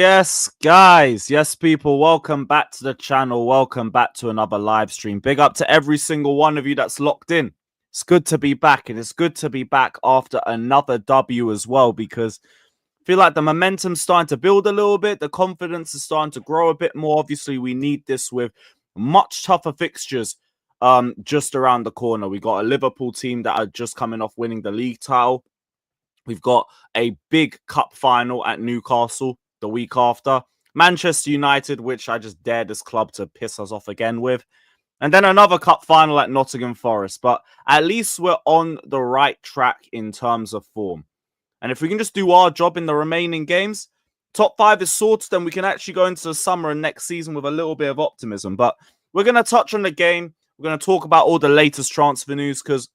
Yes, guys. Yes, people. Welcome back to the channel. Welcome back to another live stream. Big up to every single one of you that's locked in. It's good to be back, and it's good to be back after another W as well, because I feel like the momentum's starting to build a little bit. The confidence is starting to grow a bit more. Obviously, we need this with much tougher fixtures just around the corner. We got a Liverpool team that are just coming off winning the league title. We've got a big cup final at Newcastle the week after. Manchester United, which I just dare this club to piss us off again with. And then another cup final at Nottingham Forest. But at least we're on the right track in terms of form. And if we can just do our job in the remaining games, top 5 is sorted, then we can actually go into the summer and next season with a little bit of optimism. But we're going to touch on the game. We're going to talk about all the latest transfer news, because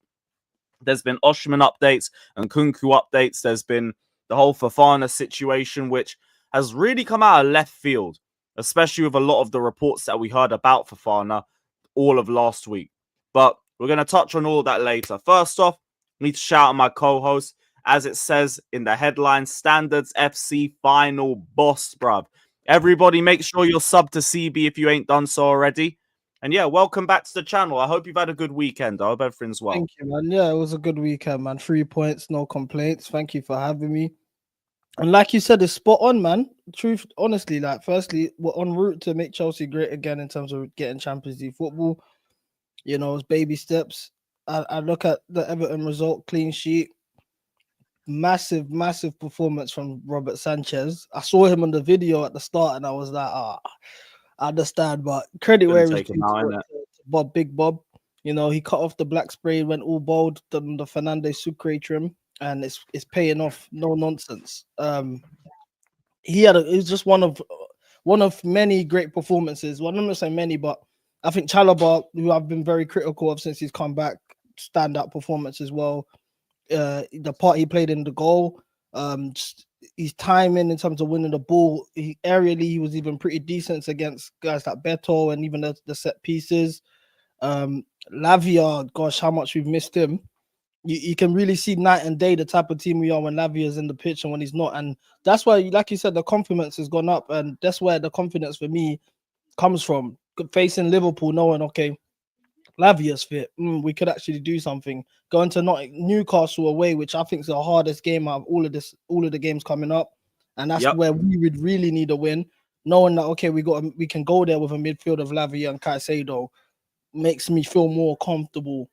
there's been Osimhen updates and Kunku updates. There's been the whole Fofana situation, which has really come out of left field, especially with a lot of the reports that we heard about Fofana all of last week. But we're going to touch on all of that later. First off, I need to shout out my co-host. As it says in the headline, Standards FC final boss, bruv. Everybody make sure you're sub to CB if you ain't done so already. And yeah, welcome back to the channel. I hope you've had a good weekend. I hope everything's well. Thank you, man. Yeah, it was a good weekend, man. 3 points, no complaints. Thank you for having me. And like you said, it's spot on, man. Truth, honestly, like, firstly, we're en route to make Chelsea great again in terms of getting Champions League football. You know, it's baby steps. I look at the Everton result, clean sheet. Massive performance from Robert Sanchez. I saw him on the video at the start and I was like, I understand, but credit where it's due to Bob, Big Bob. You know, he cut off the black spray, went all bold, done the Fernandez Sucre trim, and it's paying off. No nonsense. It was just one of many great performances. Well, I'm not saying many, but I think Chalobah, who I've been very critical of since he's come back, standout performance as well. The part he played in the goal, his timing in terms of winning the ball, aerially he was even pretty decent against guys like Beto and even the set pieces. Lavia, gosh, how much we've missed him. You can really see night and day the type of team we are when Lavia is in the pitch and when he's not, and that's why, like you said, the confidence has gone up, and that's where the confidence for me comes from. Facing Liverpool, knowing, okay, Lavia's fit. We could actually do something. Going to Newcastle away, which I think is the hardest game out of all of the games coming up, and that's where we would really need a win. Knowing that, okay, we can go there with a midfield of Lavia and Caicedo makes me feel more comfortable.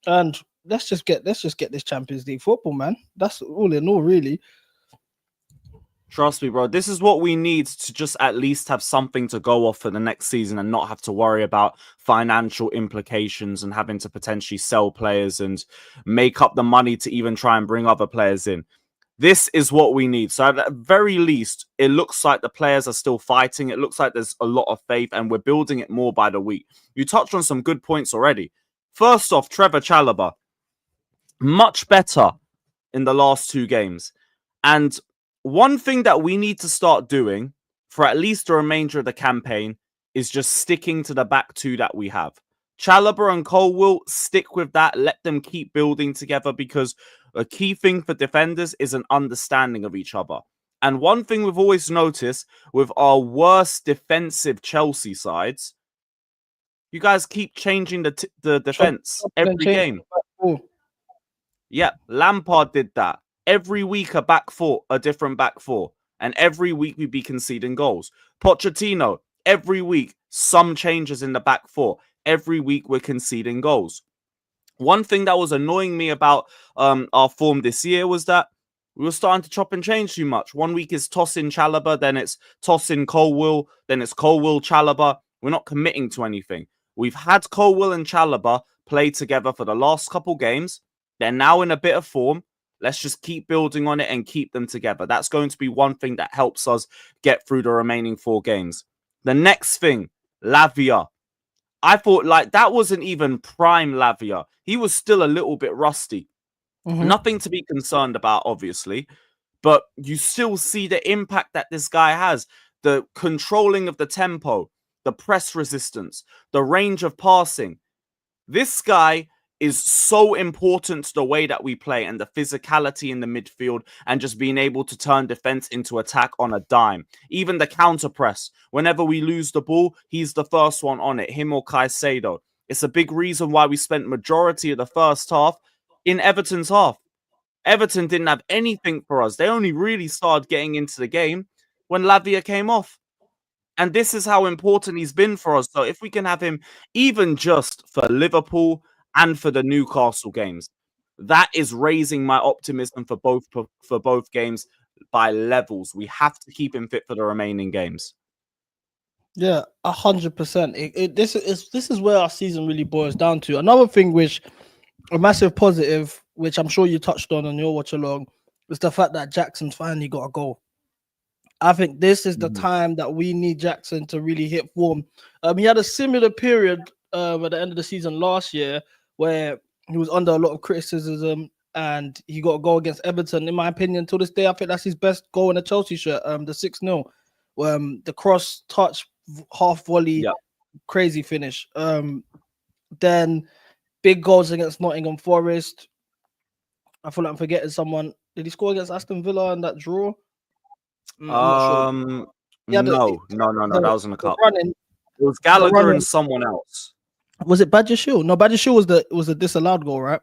And let's just get this Champions League football, man. That's all in all, really. Trust me, bro. This is what we need to just at least have something to go off for the next season and not have to worry about financial implications and having to potentially sell players and make up the money to even try and bring other players in. This is what we need. So at the very least, it looks like the players are still fighting. It looks like there's a lot of faith and we're building it more by the week. You touched on some good points already. First off, Trevor Chalobah, much better in the last 2 games. And one thing that we need to start doing for at least the remainder of the campaign is just sticking to the back 2 that we have. Chalobah and Colwill, stick with that. Let them keep building together, because a key thing for defenders is an understanding of each other. And one thing we've always noticed with our worst defensive Chelsea sides, you guys keep changing the defense every game. Yeah, Lampard did that. Every week a different back 4. And every week we'd be conceding goals. Pochettino, every week, some changes in the back 4. Every week we're conceding goals. One thing that was annoying me about our form this year was that we were starting to chop and change too much. One week is tossing Chalobah, then it's tossing Colwill, then it's Colwill, Chalobah. We're not committing to anything. We've had Colwill and Chalobah play together for the last couple games. They're now in a bit of form. Let's just keep building on it and keep them together. That's going to be one thing that helps us get through the remaining 4 games. The next thing, Lavia. I thought, like, that wasn't even prime Lavia. He was still a little bit rusty. Nothing to be concerned about, obviously. But you still see the impact that this guy has. The controlling of the tempo, the press resistance, the range of passing. This guy is so important to the way that we play and the physicality in the midfield and just being able to turn defense into attack on a dime. Even the counter press. Whenever we lose the ball, he's the first one on it, him or Caicedo. It's a big reason why we spent majority of the first half in Everton's half. Everton didn't have anything for us. They only really started getting into the game when Lavia came off. And this is how important he's been for us. So if we can have him even just for Liverpool and for the Newcastle games, that is raising my optimism for both games by levels. We have to keep him fit for the remaining games. Yeah, 100%. This is where our season really boils down to. Another thing, which a massive positive, which I'm sure you touched on your watch along, is the fact that Jackson's finally got a goal. I think this is the time that we need Jackson to really hit form. He had a similar period at the end of the season last year where he was under a lot of criticism and he got a goal against Everton. In my opinion, to this day, I think that's his best goal in a Chelsea shirt, the 6-0. The cross touch, half volley, crazy finish. Then big goals against Nottingham Forest. I feel like I'm forgetting someone. Did he score against Aston Villa in that draw? I'm not sure. No. That was in the cup. It was Gallagher and someone else. Was it Badger Shield? No, Badger Shield was the disallowed goal, right?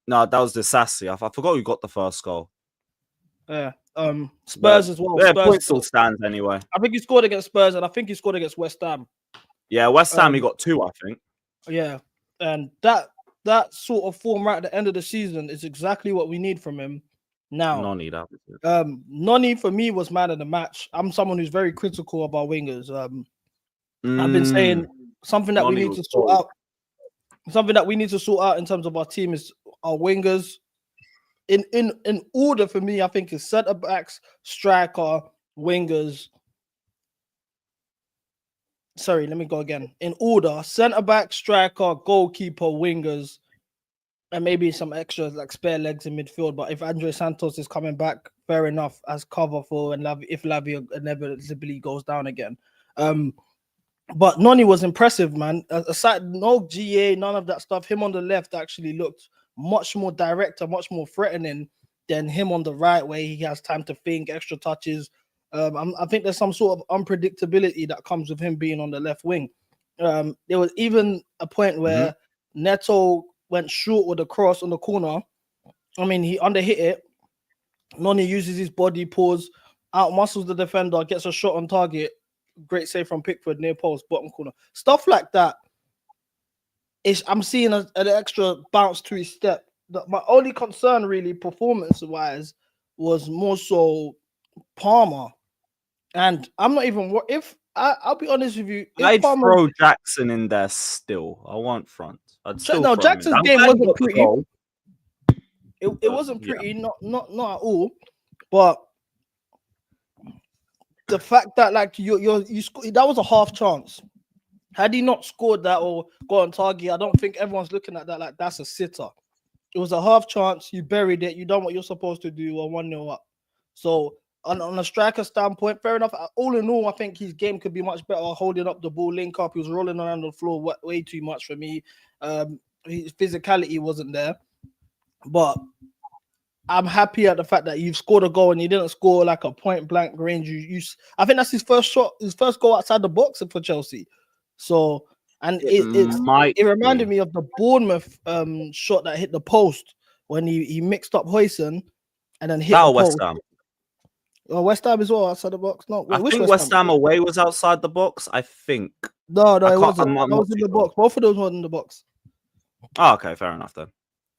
No, that was the Sassy. I forgot who got the first goal. Yeah. Spurs as well. Yeah, Spurs point still stands anyway. I think he scored against Spurs and I think he scored against West Ham. Yeah, West Ham he got 2, I think. Yeah, and that sort of form right at the end of the season is exactly what we need from him. Now, Noni, that was it. Noni for me was man of the match. I'm someone who's very critical about wingers. I've been saying something that Noni we need to sort out. Something that we need to sort out in terms of our team is our wingers. In order for me, I think is centre backs, striker, wingers. Sorry, let me go again. In order: centre back, striker, goalkeeper, wingers. And maybe some extras like spare legs in midfield. But if Andre Santos is coming back, fair enough, as cover for if Lavia inevitably goes down again. But Noni was impressive, man. Aside, no GA, none of that stuff. Him on the left actually looked much more direct and much more threatening than him on the right, where he has time to think, extra touches. I think there's some sort of unpredictability that comes with him being on the left wing. There was even a point where Neto went short with a cross on the corner. I mean, he underhit it. Noni uses his body, pause, out muscles the defender, gets a shot on target. Great save from Pickford, near post, bottom corner. Stuff like that. I'm seeing an extra bounce to his step. My only concern, really, performance-wise, was more so Palmer. And I'm not even... I'll be honest with you. I'd throw Jackson in there still. I want front. No, Jackson's game wasn't pretty. It wasn't pretty, not at all. But the fact that that was a half chance. Had he not scored that or got on target, I don't think everyone's looking at that like that's a sitter. It was a half chance. You buried it. You done what you're supposed to do. Or 1-0 up. So on a striker standpoint, fair enough. All in all, I think his game could be much better holding up the ball, link up. He was rolling around the floor way too much for me. His physicality wasn't there. But I'm happy at the fact that you've scored a goal and you didn't score like a point blank range. I think that's his first shot, his first goal outside the box for Chelsea. So, and it reminded me of the Bournemouth shot that hit the post when he mixed up Huijsen and then hit the post. West Ham. West Ham as well outside the box. No, I think West Ham away was outside the box. I think. No, it wasn't. It was in the box. Both of those were in the box. Oh, okay, fair enough then.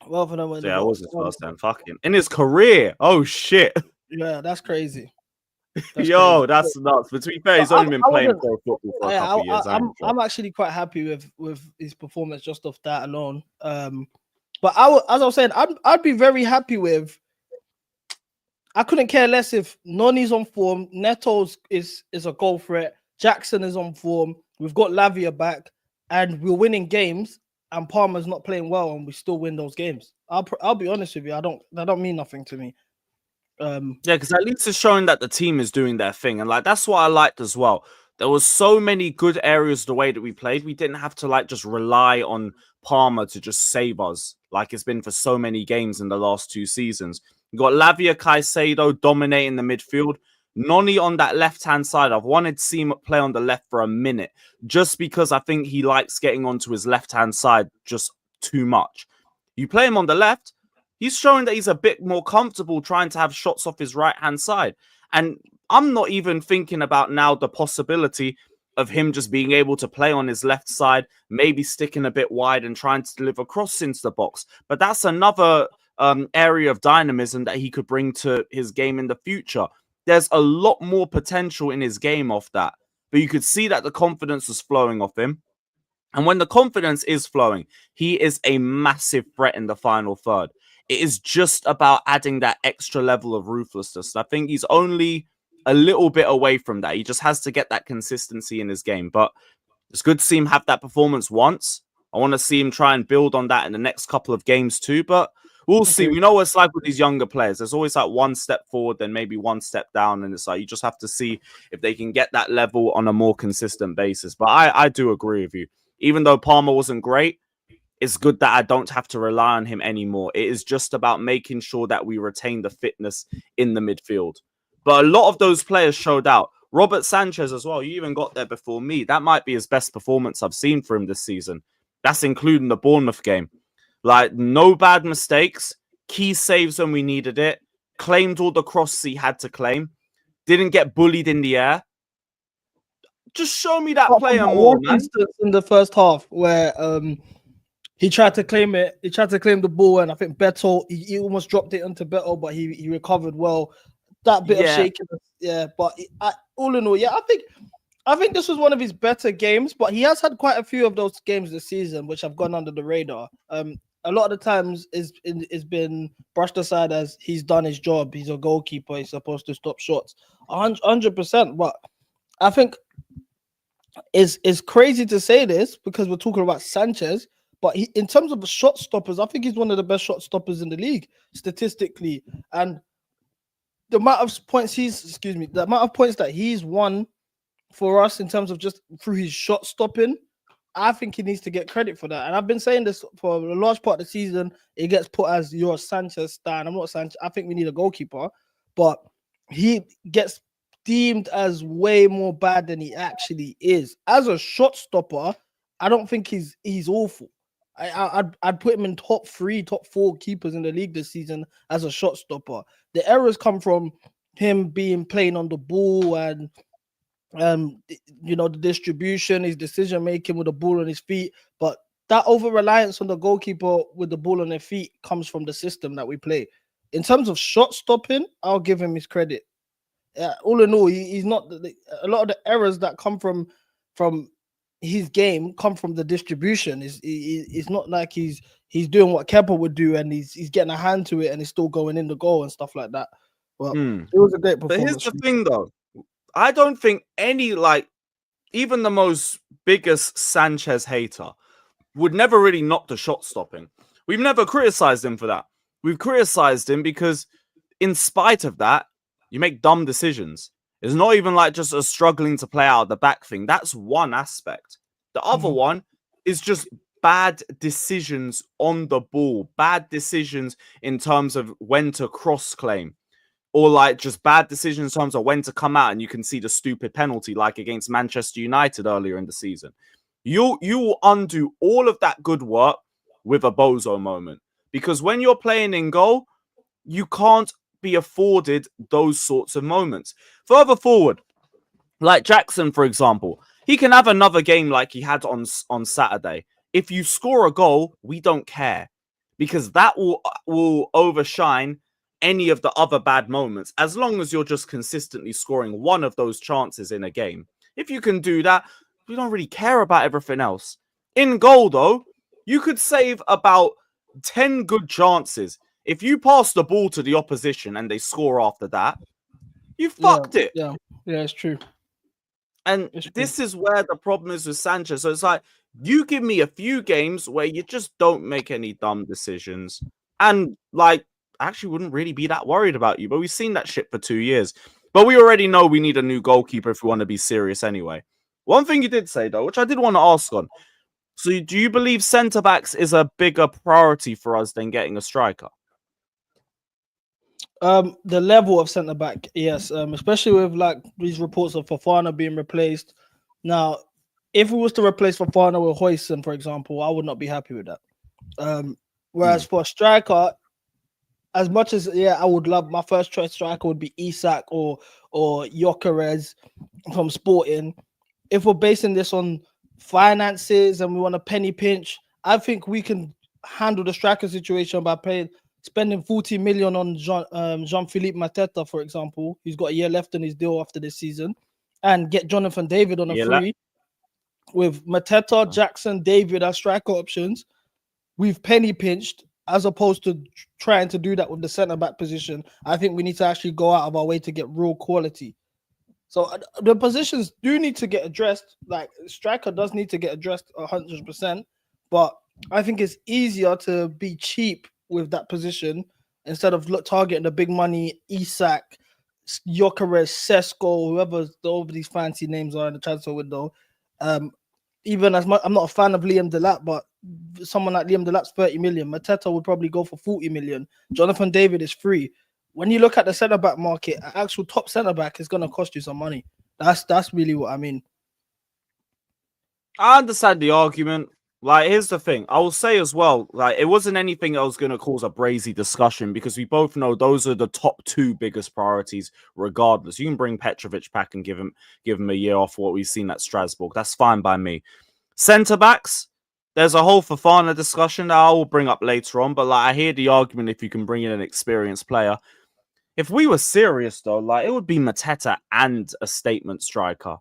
Both of them were in the box. It was his first time. Fucking in his career. Oh shit. Yeah, that's crazy. That's nuts. But to be fair, he's only been playing pro football for a couple of years. I'm actually quite happy with his performance just off that alone. But as I was saying, I'd be very happy with. I couldn't care less if Noni's on form, Neto's is a goal threat, Jackson is on form, we've got Lavia back, and we're winning games, and Palmer's not playing well, and we still win those games. I'll be honest with you, that don't mean nothing to me. Yeah, because at least it's showing that the team is doing their thing, and like that's what I liked as well. there was so many good areas the way that we played. We didn't have to like just rely on Palmer to just save us like it's been for so many games in the last 2 seasons. You got Lavia Caicedo dominating the midfield. Noni on that left-hand side. I've wanted to see him play on the left for a minute just because I think he likes getting onto his left-hand side just too much. You play him on the left, he's showing that he's a bit more comfortable trying to have shots off his right-hand side. And I'm not even thinking about now the possibility of him just being able to play on his left side, maybe sticking a bit wide and trying to deliver crosses into the box. But that's another area of dynamism that he could bring to his game in the future. There's a lot more potential in his game off that. But you could see that the confidence was flowing off him. And when the confidence is flowing, he is a massive threat in the final third. It is just about adding that extra level of ruthlessness. I think he's only a little bit away from that. He just has to get that consistency in his game. But it's good to see him have that performance once. I want to see him try and build on that in the next couple of games too. But we'll see. We know what it's like with these younger players. There's always like one step forward, then maybe one step down. And it's like you just have to see if they can get that level on a more consistent basis. But I do agree with you. Even though Palmer wasn't great, it's good that I don't have to rely on him anymore. It is just about making sure that we retain the fitness in the midfield. But a lot of those players showed out. Robert Sanchez as well. You even got there before me. That might be his best performance I've seen for him this season. That's including the Bournemouth game. Like, no bad mistakes. Key saves when we needed it. Claimed all the crosses he had to claim. Didn't get bullied in the air. Just show me that player more, man. In the first half where he tried to claim it. He tried to claim the ball, and I think Beto, he almost dropped it into Beto, but he recovered well. That bit of shaking, yeah. But all in all, yeah, I think this was one of his better games. But he has had quite a few of those games this season which have gone under the radar. A lot of the times it's been brushed aside as he's done his job. He's a goalkeeper. He's supposed to stop shots. 100%. But I think it's crazy to say this because we're talking about Sanchez. But in terms of the shot stoppers, I think he's one of the best shot stoppers in the league statistically. And the amount of points that he's won for us in terms of just through his shot stopping, I think he needs to get credit for that. And I've been saying this for a large part of the season. It gets put as your Sanchez stan. I'm not Sanchez. I think we need a goalkeeper, but he gets deemed as way more bad than he actually is. As a shot stopper, I don't think he's awful. I'd put him in top 3, top 4 keepers in the league this season as a shot stopper. The errors come from him playing on the ball and the distribution, his decision making with the ball on his feet. But that over reliance on the goalkeeper with the ball on their feet comes from the system that we play. In terms of shot stopping, I'll give him his credit. All in all, he's not a lot of the errors that come from his game come from the distribution. It's not like he's doing what Kepa would do and he's getting a hand to it and he's still going in the goal and stuff like that. Well, it was a great performance. But here's the thing, though. I don't think even the most biggest Sanchez hater would never really knock the shot stopping. We've never criticized him for that. We've criticized him because in spite of that, you make dumb decisions. It's not even like just a struggling to play out the back thing. That's one aspect. The other one is just bad decisions on the ball, bad decisions in terms of when to cross claim, or like just bad decisions in terms of when to come out and you can see the stupid penalty like against Manchester United earlier in the season. You will undo all of that good work with a bozo moment because when you're playing in goal, you can't be afforded those sorts of moments. Further forward, like Jackson, for example, he can have another game like he had on Saturday. If you score a goal, we don't care because that will overshine any of the other bad moments as long as you're just consistently scoring one of those chances in a game. If you can do that, we don't really care about everything else. In goal, though, you could save about 10 good chances. If you pass the ball to the opposition and they score after that, you fucked it. Yeah, it's true. And this is where the problem is with Sanchez. So it's like, you give me a few games where you just don't make any dumb decisions. And like, I actually wouldn't really be that worried about you. But we've seen that shit for 2 years. But we already know we need a new goalkeeper if we want to be serious anyway. One thing you did say, though, which I did want to ask on. So do you believe centre-backs is a bigger priority for us than getting a striker? The level of centre back, yes. Especially with like these reports of Fofana being replaced. Now, if we was to replace Fofana with Huijsen, for example, I would not be happy with that. Whereas for a striker, as much as I would love my first choice striker would be Isak or Gyökeres from Sporting. If we're basing this on finances and we want a penny pinch, I think we can handle the striker situation by spending 40 million on Jean-Philippe Mateta, for example, who's got a year left on his deal after this season, and get Jonathan David on a free. With Mateta, Jackson, David as striker options, we've penny pinched as opposed to trying to do that with the centre-back position. I think we need to actually go out of our way to get real quality. So the positions do need to get addressed. Like striker does need to get addressed 100%, but I think it's easier to be cheap with that position instead of targeting the big money Isak, Gyökeres, Sesko, whoever over these fancy names are in the transfer window. Even as much, I'm not a fan of Liam Delap, but someone like Liam Delap's 30 million. Mateta would probably go for 40 million. Jonathan David is free. When you look at the centre back market, an actual top centre back is going to cost you some money. That's really what I mean. I understand the argument. Like, here's the thing. I will say as well, like, it wasn't anything that was going to cause a brazy discussion because we both know those are the top two biggest priorities regardless. You can bring Petrovic back and give him a year off what we've seen at Strasbourg. That's fine by me. Centre-backs, there's a whole Fofana discussion that I will bring up later on, but like I hear the argument if you can bring in an experienced player. If we were serious, though, like, it would be Mateta and a statement striker.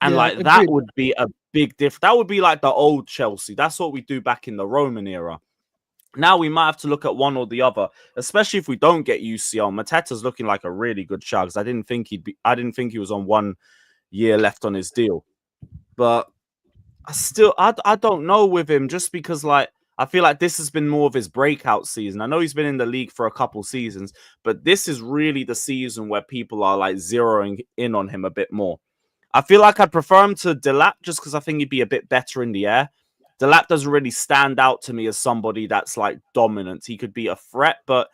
And that would be a big difference. That would be like the old Chelsea. That's what we do back in the Roman era. Now we might have to look at one or the other, especially if we don't get UCL. Mateta's looking like a really good shot because I didn't think he was on 1 year left on his deal. But I don't know with him just because like I feel like this has been more of his breakout season. I know he's been in the league for a couple seasons, but this is really the season where people are like zeroing in on him a bit more. I feel like I'd prefer him to Delap just because I think he'd be a bit better in the air. Delap doesn't really stand out to me as somebody that's like dominant. He could be a threat, but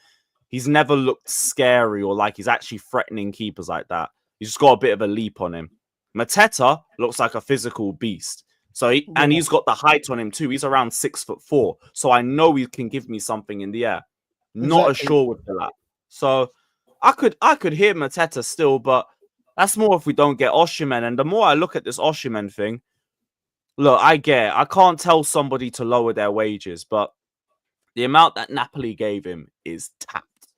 he's never looked scary or like he's actually threatening keepers like that. He's just got a bit of a leap on him. Mateta looks like a physical beast. So and he's got the height on him too. He's around 6'4". So I know he can give me something in the air. Not as sure with Delap. So I could hear Mateta still, but that's more if we don't get Osimhen. And the more I look at this Osimhen thing, look, I can't tell somebody to lower their wages, but the amount that Napoli gave him is tapped.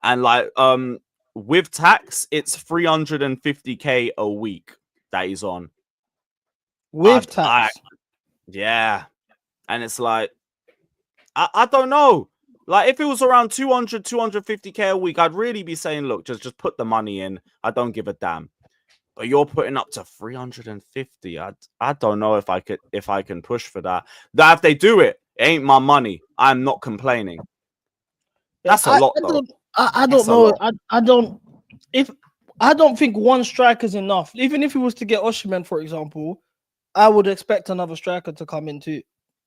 And like with tax, it's 350k a week that he's on. With tax. Yeah. And it's like, I don't know. Like, if it was around 200, 250k a week, I'd really be saying, look, just put the money in. I don't give a damn. But you're putting up to 350. I don't know if I can push for that. That if they do it, it ain't my money. I'm not complaining. That's a lot, though. I don't know. I don't think one striker is enough. Even if he was to get Osimhen, for example, I would expect another striker to come in too.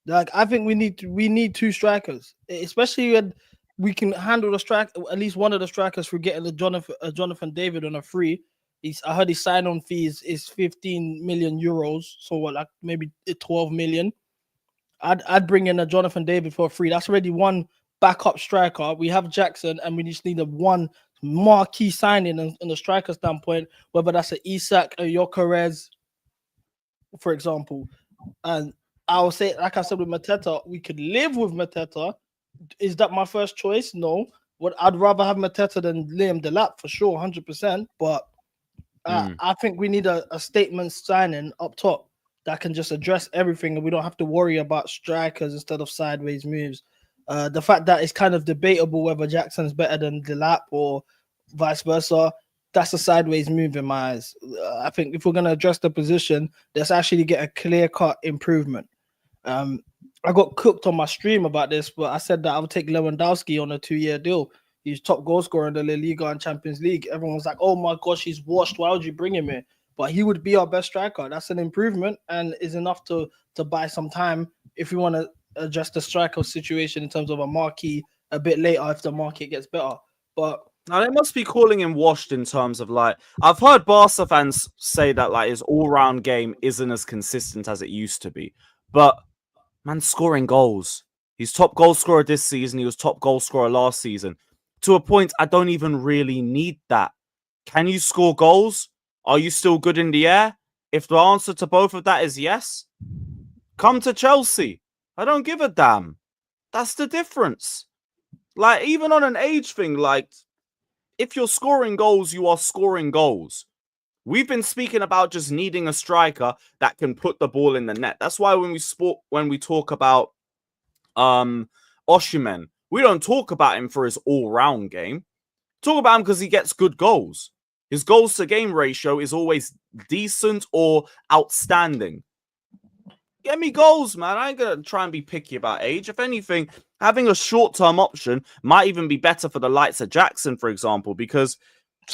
Like, I think we need two strikers, especially when we can handle the strike, at least one of the strikers for getting the Jonathan David on a free. I heard his sign-on fee is 15 million euros, so what, like maybe 12 million. I'd bring in a Jonathan David for a free. That's already one backup striker. We have Jackson, and we just need one marquee signing in the striker standpoint, whether that's an Isak, a Gyökeres, for example. And I will say, like I said with Mateta, we could live with Mateta. Is that my first choice? No. I'd rather have Mateta than Liam Delap for sure, 100%. But I think we need a statement signing up top that can just address everything, and we don't have to worry about strikers instead of sideways moves. The fact that it's kind of debatable whether Jackson's better than Delap or vice versa, that's a sideways move in my eyes. I think if we're going to address the position, let's actually get a clear-cut improvement. I got cooked on my stream about this, but I said that I would take Lewandowski on a 2-year deal. He's top goal scorer in the La Liga and Champions League. Everyone was like, oh my gosh, he's washed. Why would you bring him here? But he would be our best striker. That's an improvement and is enough to buy some time if we want to adjust the striker situation in terms of a marquee a bit later if the market gets better. But now they must be calling him washed in terms of like, I've heard Barca fans say that like his all-round game isn't as consistent as it used to be. But man, scoring goals. He's top goal scorer this season. He was top goal scorer last season. To a point, I don't even really need that. Can you score goals? Are you still good in the air? If the answer to both of that is yes, come to Chelsea. I don't give a damn. That's the difference. Like, even on an age thing, like, if you're scoring goals, you are scoring goals. We've been speaking about just needing a striker that can put the ball in the net. That's why when we talk about Osimhen, we don't talk about him for his all-round game. Talk about him because he gets good goals. His goals to game ratio is always decent or outstanding. Get me goals, man. I ain't going to try and be picky about age. If anything, having a short-term option might even be better for the likes of Jackson, for example, because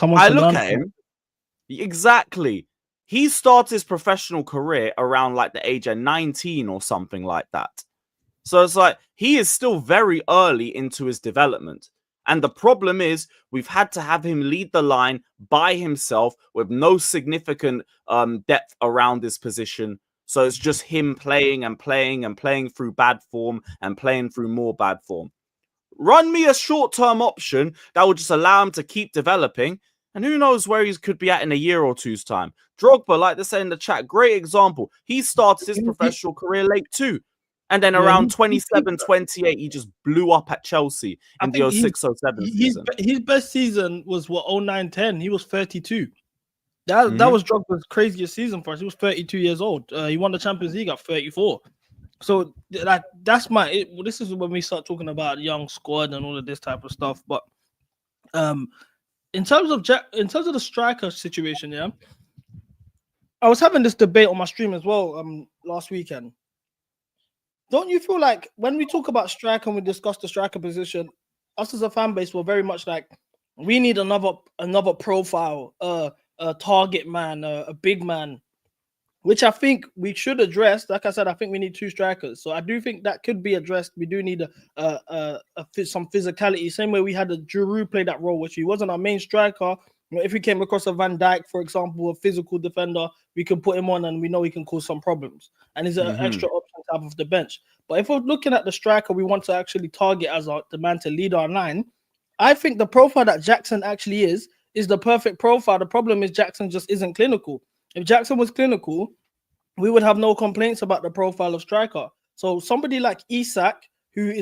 I look at him. Exactly. He started his professional career around like the age of 19 or something like that. So it's like he is still very early into his development. And the problem is we've had to have him lead the line by himself with no significant depth around his position. So it's just him playing and playing and playing through bad form and playing through more bad form. Run me a short-term option that will just allow him to keep developing. And who knows where he could be at in a year or two's time. Drogba, like they say in the chat, great example. He started his professional career late too. And then around 27, 28, he just blew up at Chelsea in the 06-07 season. His best season was, 09-10. He was 32. That was Drogba's craziest season for us. He was 32 years old. He won the Champions League at 34. So that's this is when we start talking about young squad and all of this type of stuff. But in terms of the striker situation, yeah, I was having this debate on my stream as well last weekend. Don't you feel like when we talk about striker and we discuss the striker position, us as a fan base were very much like we need another profile, a target man, a big man, which I think we should address. Like I said, I think we need two strikers. So I do think that could be addressed. We do need some physicality. Same way we had a Giroud play that role, which he wasn't our main striker. If we came across a Van Dijk, for example, a physical defender, we can put him on and we know he can cause some problems. And he's an extra option to have off the bench. But if we're looking at the striker we want to actually target as the man to lead our line, I think the profile that Jackson actually is the perfect profile. The problem is Jackson just isn't clinical. If Jackson was clinical, we would have no complaints about the profile of striker. So somebody like Isak, who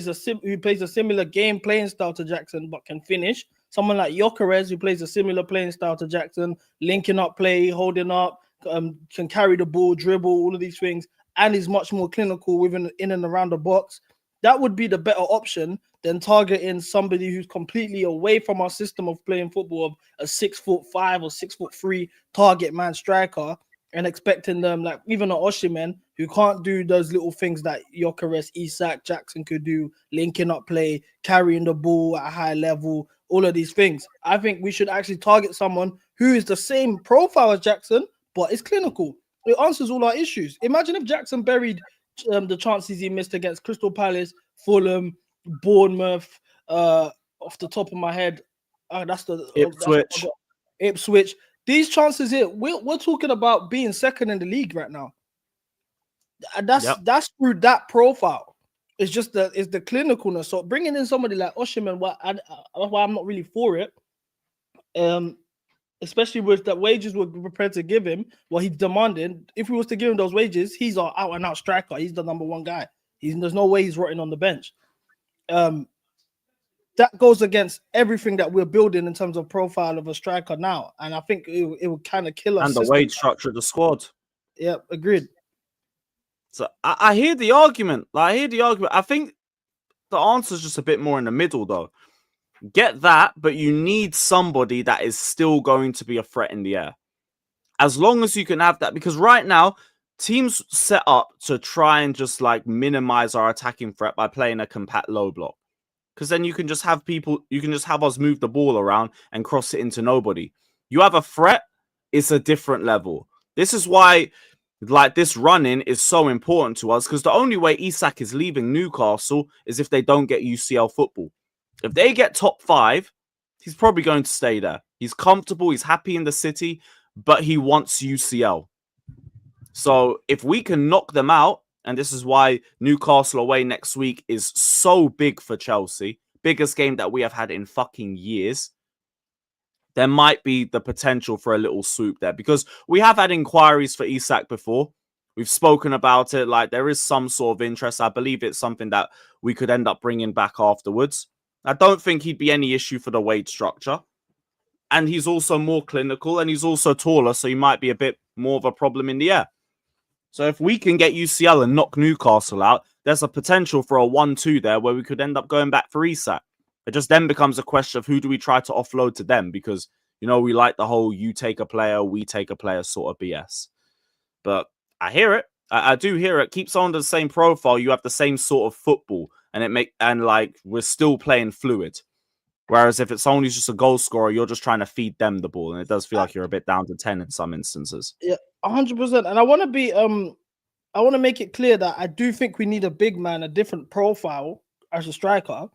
plays a similar game playing style to Jackson but can finish. Someone like Gyökeres, who plays a similar playing style to Jackson, linking up play, holding up, can carry the ball, dribble, all of these things, and is much more clinical in and around the box. That would be the better option than targeting somebody who's completely away from our system of playing football, of a 6'5" or 6'3" target man striker, and expecting them, like even an Osimhen, who can't do those little things that Gyökeres, Isak, Jackson could do, linking up play, carrying the ball at a high level, all of these things. I think we should actually target someone who is the same profile as Jackson, but is clinical. It answers all our issues. Imagine if Jackson buried the chances he missed against Crystal Palace, Fulham, Bournemouth, off the top of my head. That's Ipswich. These chances here, we're talking about being second in the league right now. That's through that profile. It's just the clinicalness. So bringing in somebody like Osimhen, why I'm not really for it. Especially with the wages we're prepared to give him, what he's demanding. If we was to give him those wages, he's our out and out striker. He's the number one guy. There's no way he's rotting on the bench. That goes against everything that we're building in terms of profile of a striker now, and I think it would kind of kill us. And the wage structure of the squad. Yeah, agreed. So I hear the argument. I think the answer is just a bit more in the middle, though. Get that, but you need somebody that is still going to be a threat in the air. As long as you can have that, because right now, teams set up to try and just like minimize our attacking threat by playing a compact low block. because then you can just have us move the ball around and cross it into nobody. You have a threat, it's a different level. This is why, like, this run-in is so important to us, because the only way Isak is leaving Newcastle is if they don't get UCL football. If they get top 5, he's probably going to stay there. He's comfortable, he's happy in the city, but he wants UCL. So if we can knock them out, and this is why Newcastle away next week is so big for Chelsea, biggest game that we have had in fucking years, there might be the potential for a little swoop there, because we have had inquiries for Isak before. We've spoken about it. Like, there is some sort of interest. I believe it's something that we could end up bringing back afterwards. I don't think he'd be any issue for the wage structure. And he's also more clinical, and he's also taller, so he might be a bit more of a problem in the air. So if we can get UCL and knock Newcastle out, there's a potential for a 1-2 there where we could end up going back for Isak. It just then becomes a question of who do we try to offload to them, because, you know, we like the whole you take a player, we take a player sort of BS. But I hear it. I do hear it. Keeps on the same profile. You have the same sort of football, and we're still playing fluid. Whereas if it's only just a goal scorer, you're just trying to feed them the ball, and it does feel like you're a bit down to 10 in some instances. Yeah, 100%. And I want to be I want to make it clear that I do think we need a big man, a different profile as a striker.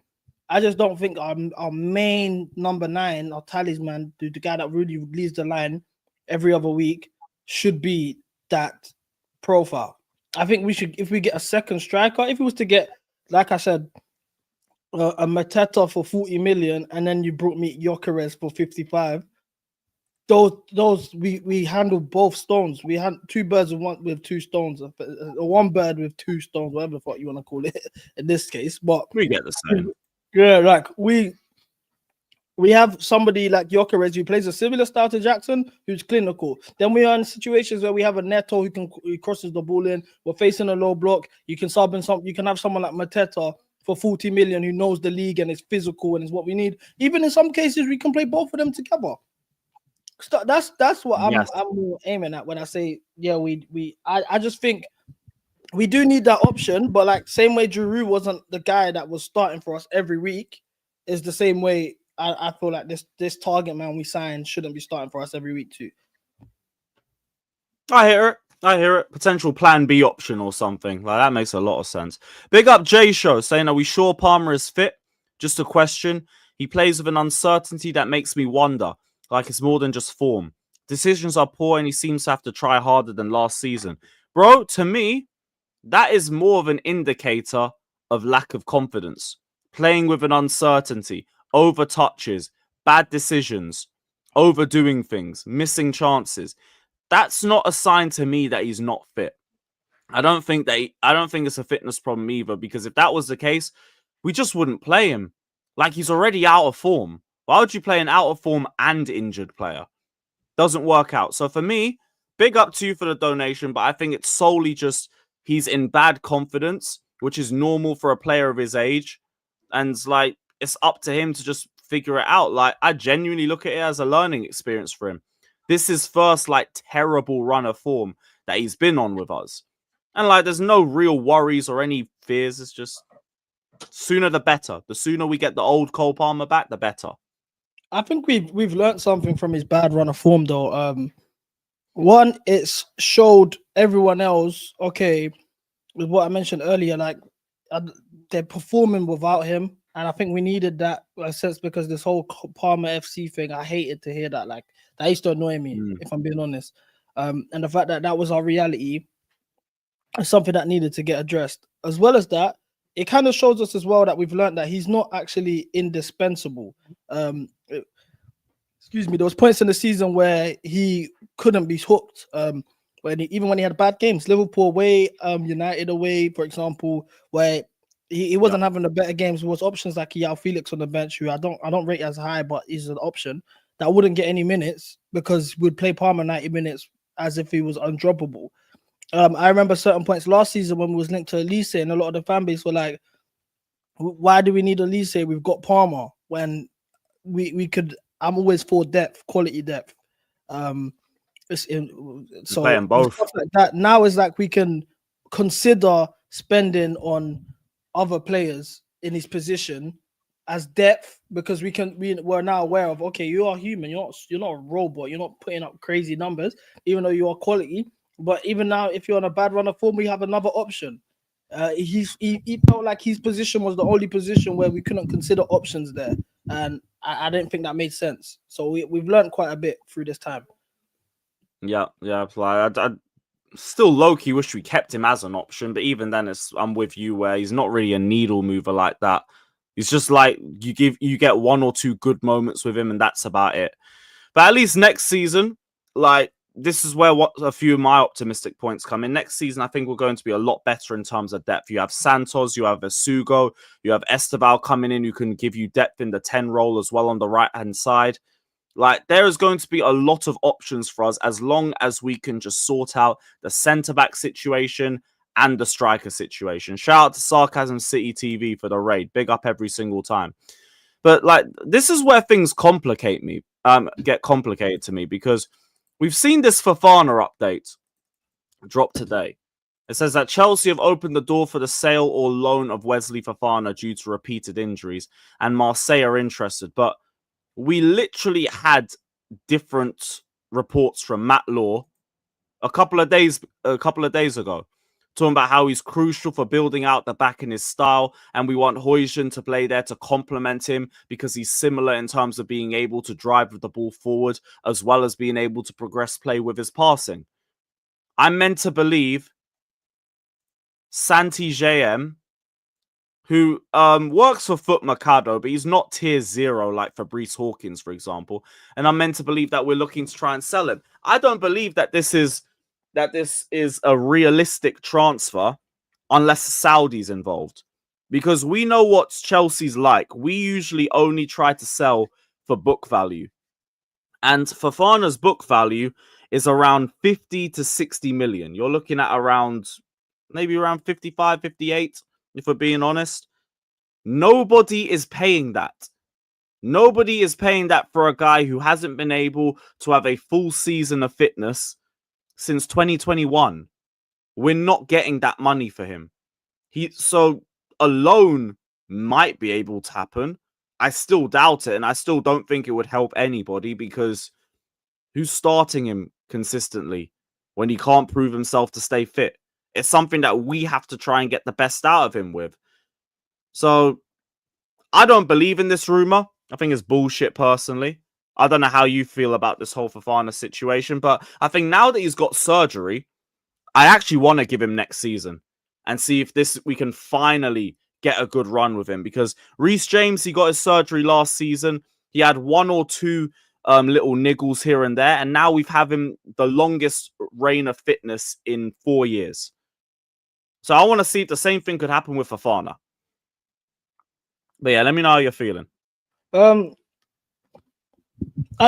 I just don't think our main number 9, our talisman, the guy that really leads the line every other week, should be that profile. I think we should, if we get a second striker, if it was to get, like I said, a Mateta for 40 million, and then you brought me Gyökeres for 55. Those we handled both stones. We had 2 birds with 2 stones, or 1 bird with 2 stones, whatever the fuck you want to call it in this case. But we get the same. Yeah, like we have somebody like Gyökeres who plays a similar style to Jackson, who's clinical. Then we are in situations where we have a Neto who crosses the ball in. We're facing a low block. You can sub in you can have someone like Mateta for 40 million who knows the league and is physical and is what we need. Even in some cases, we can play both of them together. So that's what I'm more aiming at when I say, yeah, I just think we do need that option, but like same way Giroud wasn't the guy that was starting for us every week, is the same way I feel like this target man we signed shouldn't be starting for us every week too. I hear it. Potential plan B option or something. Like, that makes a lot of sense. Big up J Show saying, are we sure Palmer is fit? Just a question. He plays with an uncertainty that makes me wonder. Like, it's more than just form. Decisions are poor and he seems to have to try harder than last season. Bro, to me, that is more of an indicator of lack of confidence. Playing with an uncertainty, over touches, bad decisions, overdoing things, missing chances. That's not a sign to me that he's not fit. I don't think it's a fitness problem either, because if that was the case, we just wouldn't play him. Like, he's already out of form. Why would you play an out of form and injured player? Doesn't work out. So for me, big up to you for the donation, but I think it's solely just he's in bad confidence, which is normal for a player of his age. And like, it's up to him to just figure it out. Like, I genuinely look at it as a learning experience for him. This is first like terrible run of form that he's been on with us. And like, there's no real worries or any fears. It's just sooner the better. The sooner we get the old Cole Palmer back, the better. I think we've learned something from his bad run of form though. One, it's showed everyone else, okay, with what I mentioned earlier, like they're performing without him. And I think we needed that sense, because this whole Palmer FC thing, I hated to hear that. Like, that used to annoy me, if I'm being honest. And the fact that that was our reality is something that needed to get addressed. As well as that, it kind of shows us as well that we've learned that he's not actually indispensable. Excuse me, there was points in the season where he couldn't be hooked. Even when he had bad games, Liverpool away, United away, for example, where he wasn't having the better games. There was options like Yao Felix on the bench, who I don't rate as high, but he's an option that wouldn't get any minutes because we'd play Palmer 90 minutes as if he was undroppable. I remember certain points last season when we was linked to Elise, and a lot of the fan base were like, why do we need Elise? We've got Palmer. When we could, I'm always for depth, quality depth. So playing both stuff like that. Now is like we can consider spending on other players in his position as depth because we're now aware of, okay, you are human. You're not a robot. You're not putting up crazy numbers, even though you are quality. But even now, if you're on a bad run of form, we have another option. He felt like his position was the only position where we couldn't consider options there, and I didn't think that made sense. So we've learned quite a bit through this time. Yeah. Like, I still low-key wish we kept him as an option, but even then, I'm with you where he's not really a needle mover like that. He's just like you get one or two good moments with him, and that's about it. But at least next season, like, this is where a few of my optimistic points come in. Next season, I think we're going to be a lot better in terms of depth. You have Santos, you have Asugo, you have Esteval coming in who can give you depth in the 10 role as well on the right-hand side. Like, there is going to be a lot of options for us as long as we can just sort out the centre-back situation and the striker situation. Shout out to Sarcasm City TV for the raid. Big up every single time. But, like, this is where things get complicated to me, because we've seen this Fofana update drop today. It says that Chelsea have opened the door for the sale or loan of Wesley Fofana due to repeated injuries, and Marseille are interested. But we literally had different reports from Matt Law a couple of days ago, talking about how he's crucial for building out the back in his style, and we want Højlund to play there to complement him because he's similar in terms of being able to drive with the ball forward as well as being able to progress play with his passing. I'm meant to believe Santi JM, who works for Foot Mercado, but he's not tier 0 like Fabrice Hawkins, for example, and I'm meant to believe that we're looking to try and sell him. I don't believe that this is a realistic transfer unless Saudi's involved, because we know what Chelsea's like. We usually only try to sell for book value, and Fofana's book value is around 50 to 60 million. You're looking at maybe around 55, 58, if we're being honest. Nobody is paying that. Nobody is paying that for a guy who hasn't been able to have a full season of fitness since 2021. We're not getting that money for him. So a loan might be able to happen. I still doubt it, and I still don't think it would help anybody, because who's starting him consistently when he can't prove himself to stay fit? It's something that we have to try and get the best out of him with. So I don't believe in this rumor. I think it's bullshit, personally. I don't know how you feel about this whole Fofana situation, but I think now that he's got surgery, I actually want to give him next season and see if we can finally get a good run with him, because Reece James, he got his surgery last season. He had one or two little niggles here and there, and now we've had him the longest reign of fitness in 4 years. So I want to see if the same thing could happen with Fofana. But yeah, let me know how you're feeling. I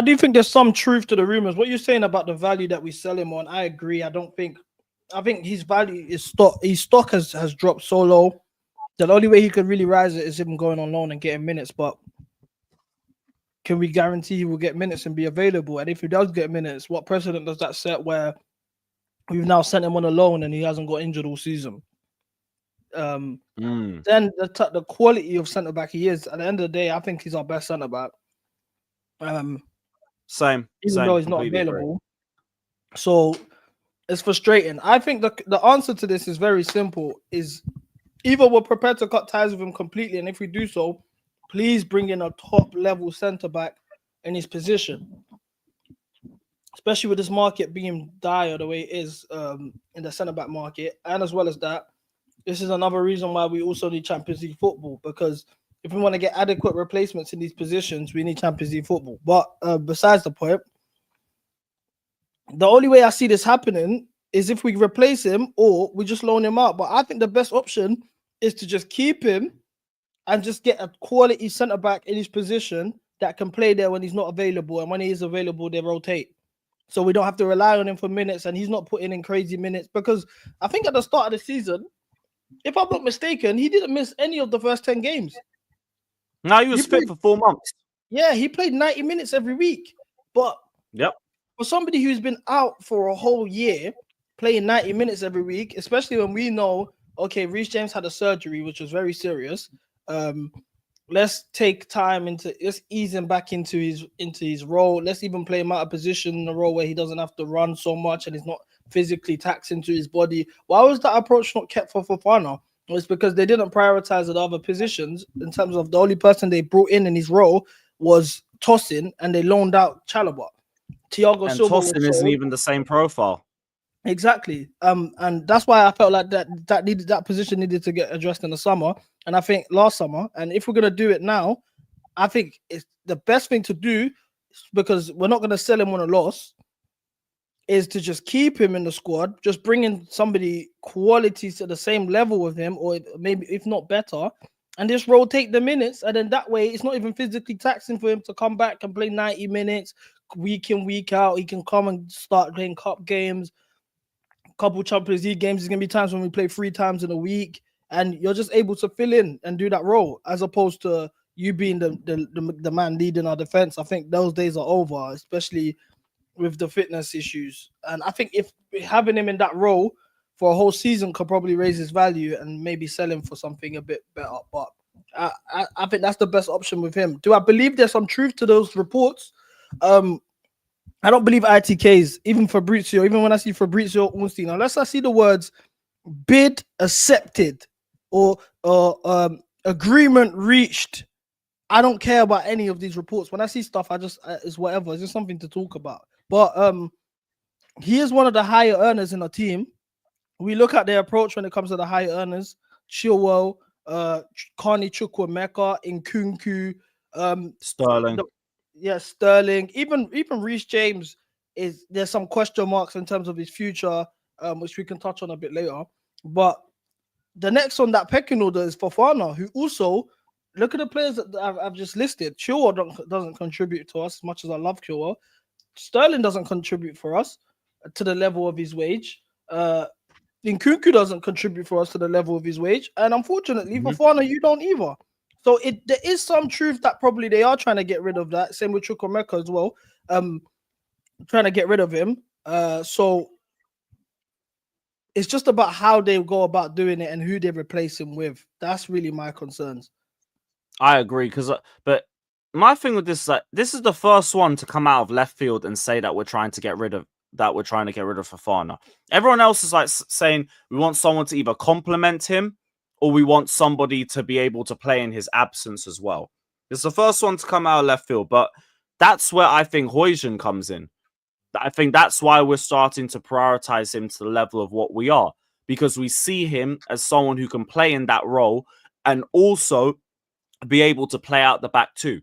do think there's some truth to the rumors. What you're saying about the value that we sell him on, I agree. I think his value is stock. His stock has dropped so low that the only way he could really rise it is him going on loan and getting minutes. But can we guarantee he will get minutes and be available? And if he does get minutes, what precedent does that set where we've now sent him on a loan and he hasn't got injured all season? Then the quality of centre back he is, at the end of the day, I think he's our best centre back. Same. Even though he's not available. Agree. So it's frustrating. I think the answer to this is very simple. Is either we're prepared to cut ties with him completely, and if we do so, please bring in a top level centre back in his position. Especially with this market being dire the way it is in the centre back market, and as well as that, this is another reason why we also need Champions League football, because if we want to get adequate replacements in these positions, we need Champions League football. But besides the point, the only way I see this happening is if we replace him or we just loan him out. But I think the best option is to just keep him and just get a quality centre back in his position that can play there when he's not available. And when he is available, they rotate. So we don't have to rely on him for minutes, and he's not putting in crazy minutes. Because I think at the start of the season, if I'm not mistaken, he didn't miss any of the first 10 games. No, he was fit for 4 months. Yeah, he played 90 minutes every week. But for somebody who's been out for a whole year, playing 90 minutes every week, especially when we know, okay, Reece James had a surgery, which was very serious. let's take time let's ease him back into his role. Let's even play him out of position in a role where he doesn't have to run so much and he's not physically taxing to his body. Why was that approach not kept for Fofana? It's because they didn't prioritize the other positions in terms of the only person they brought in his role was Tosin, and they loaned out Chalobah. Thiago And Silva Tosin isn't even the same profile. Exactly. And that's why I felt like that position needed to get addressed in the summer. And I think last summer, and if we're gonna do it now, I think it's the best thing to do, because we're not gonna sell him on a loss, is to just keep him in the squad, just bring in somebody quality to the same level with him, or maybe if not better, and just rotate the minutes. And then that way it's not even physically taxing for him to come back and play 90 minutes week in, week out. He can come and start playing cup games, couple Champions League games. There's gonna be times when we play 3 times in a week, and you're just able to fill in and do that role, as opposed to you being the man leading our defense. I think those days are over, especially with the fitness issues. And I think if having him in that role for a whole season could probably raise his value and maybe sell him for something a bit better. But I think that's the best option with him. Do I believe there's some truth to those reports? I don't believe ITKs, even Fabrizio, even when I see Fabrizio Ornstein, unless I see the words bid accepted or agreement reached, I don't care about any of these reports. When I see stuff, I just, it's whatever. It's just something to talk about. But he is one of the higher earners in the team. We look at their approach when it comes to the higher earners: Chilwell, Carney Chukwuemeka, Nkunku, Sterling. Sterling, even Reece James there's some question marks in terms of his future, which we can touch on a bit later. But the next on that pecking order is Fofana, who also, look at the players that I've just listed. Chilwell doesn't contribute to us as much as I love Chilwell. Sterling doesn't contribute for us to the level of his wage. Nkunku doesn't contribute for us to the level of his wage, and unfortunately, Fofana, you don't either. So there is some truth that probably they are trying to get rid of that. Same with Chukwuemeka as well, trying to get rid of him. So it's just about how they go about doing it and who they replace him with. That's really my concerns. I agree, but my thing with this is that this is the first one to come out of left field and say that we're trying to get rid of Fofana. Everyone else is like saying we want someone to either complement him or we want somebody to be able to play in his absence as well. It's the first one to come out of left field, but that's where I think Højlund comes in. I think that's why we're starting to prioritize him to the level of what we are, because we see him as someone who can play in that role and also be able to play out the back too.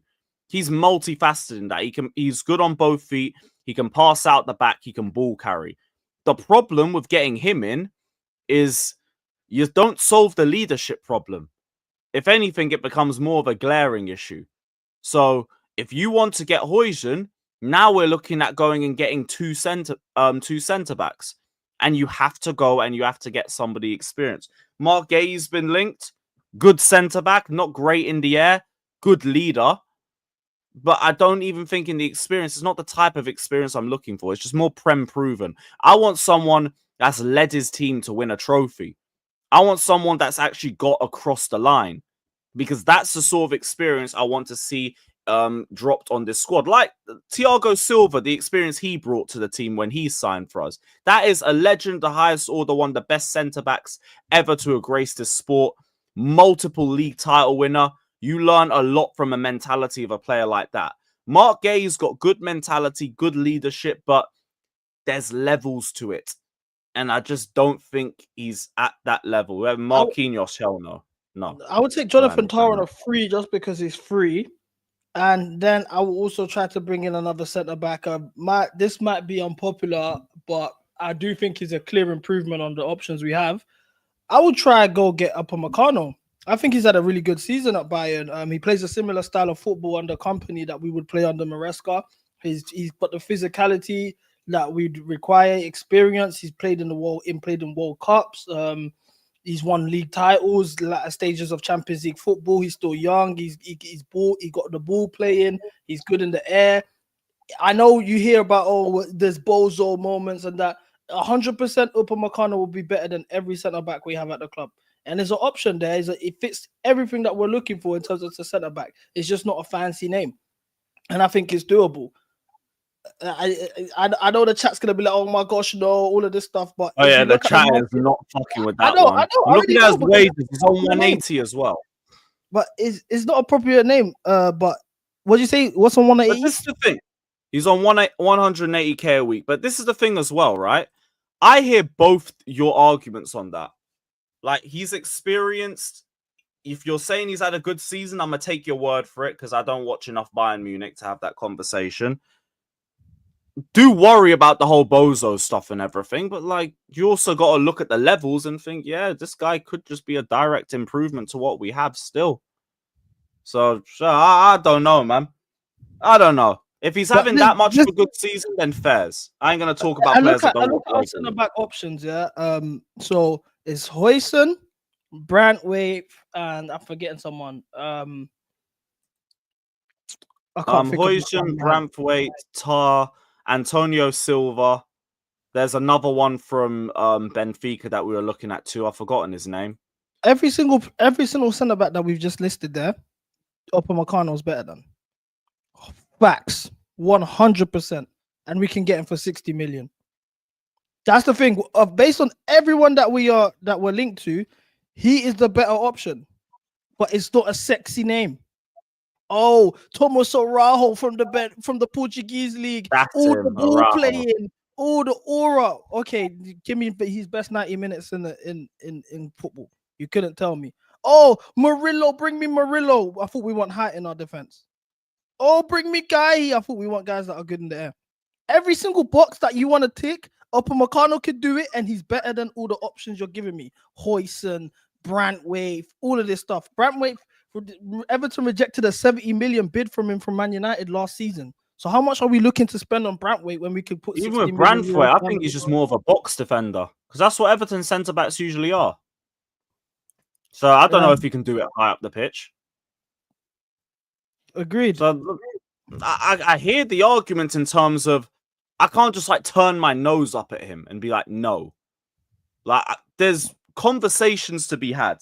He's multifaceted in that. He's good on both feet. He can pass out the back. He can ball carry. The problem with getting him in is you don't solve the leadership problem. If anything, it becomes more of a glaring issue. So if you want to get Højlund, now we're looking at going and getting two centre backs, and you have to go and you have to get somebody experienced. Mark Gay's been linked. Good centre back, not great in the air, good leader. But I don't even think in the experience, it's not the type of experience I'm looking for. It's just more Prem proven. I want someone that's led his team to win a trophy. I want someone that's actually got across the line, because that's the sort of experience I want to see dropped on this squad. Like Thiago Silva, the experience he brought to the team when he signed for us. That is a legend, the highest order, one of the best centre-backs ever to have graced this sport. Multiple league title winner. You learn a lot from a mentality of a player like that. Mark Gay's got good mentality, good leadership, but there's levels to it. And I just don't think he's at that level. Marquinhos, hell no. No. I would take Jonathan Tah on a free just because he's free. And then I will also try to bring in another centre-back. This might be unpopular, but I do think he's a clear improvement on the options we have. I would try and go get Upamecano. I think he's had a really good season at Bayern. He plays a similar style of football under company that we would play under Maresca. He's got the physicality that we'd require, experience. He's played in World Cups. He's won league titles, latter stages of Champions League football. He's still young. He got the ball playing. He's good in the air. I know you hear about there's bozo moments and that. 100% Upamecano will be better than every centre back we have at the club. And there's an option there. It fits everything that we're looking for in terms of the centre back. It's just not a fancy name, and I think it's doable. I know the chat's gonna be like, oh my gosh, no, all of this stuff. But oh yeah, the chat is not fucking with that one. I know. I'm looking at his wages. He's on 180 as well. But it's not appropriate name. But what do you say? What's on 180? But this is the thing. He's on 180k a week. But this is the thing as well, right? I hear both your arguments on that. Like, he's experienced. If you're saying he's had a good season, I'm gonna take your word for it because I don't watch enough Bayern Munich to have that conversation. Do worry about the whole Bozo stuff and everything, but like, you also got to look at the levels and think, yeah, this guy could just be a direct improvement to what we have still. So I don't know, man. I don't know. If he's having that much of a good season, then fairs. I ain't gonna talk about players that don't look at our centre back options, yeah. So it's Huijsen, Brandtwaite, and I'm forgetting someone. Huijsen, Brandtwaite, Tar, Antonio Silva. There's another one from Benfica that we were looking at too. I've forgotten his name. Every single centre back that we've just listed there, Upamecano's better than. Facts, 100%, and we can get him for 60 million. That's the thing. Based on everyone that we're linked to, he is the better option, but it's not a sexy name. Oh, Thomas Araujo from the Portuguese league. That's all him, the ball Araujo. playing, all the aura. Okay, give me his best 90 minutes in football. You couldn't tell me. Oh, Murillo, bring me Murillo. I thought we want height in our defense. Oh, bring me Guy. I thought we want guys that are good in the air. Every single box that you want to tick, Upamecano could do it, and he's better than all the options you're giving me. Huijsen, Brandtwaite, all of this stuff. Brandtwaite, Everton rejected a 70 million bid from him from Man United last season. So how much are we looking to spend on Brandtwaite when we could put even with Brandtwaite? I think he's just more of a box defender because that's what Everton centre backs usually are. So I don't know if he can do it high up the pitch. Agreed. So I hear the argument in terms of I can't just like turn my nose up at him and be like, no. Like, there's conversations to be had.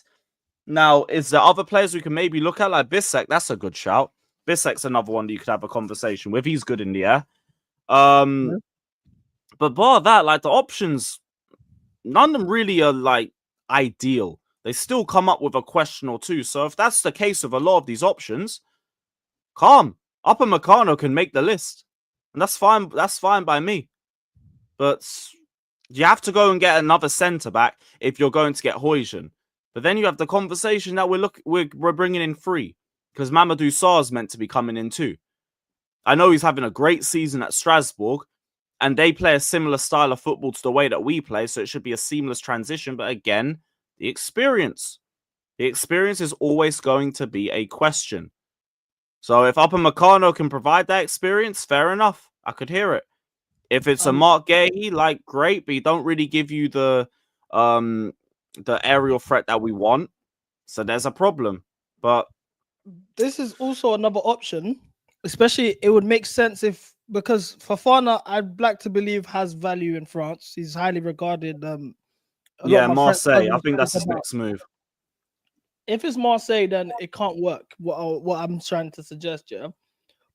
Now, is there other players we can maybe look at? Like Bissek, that's a good shout. Bisek's another one that you could have a conversation with. He's good in the air. But bar that, like, the options, none of them really are like ideal. They still come up with a question or two. So if that's the case with a lot of these options, calm. Upamecano can make the list. And that's fine. That's fine by me. But you have to go and get another centre back if you're going to get Huijsen. But then you have the conversation that we're bringing in free because Mamadou Sarr's meant to be coming in too. I know he's having a great season at Strasbourg, and they play a similar style of football to the way that we play, so it should be a seamless transition. But again, the experience is always going to be a question. So if Upamecano can provide that experience, fair enough. I could hear it. If it's a Mark Gay, like, great, but he don't really give you the aerial threat that we want. So there's a problem. But this is also another option, especially it would make sense because Fofana, I'd like to believe, has value in France. He's highly regarded. Marseille. I think that's his next move. If it's Marseille, then it can't work. What I'm trying to suggest, yeah.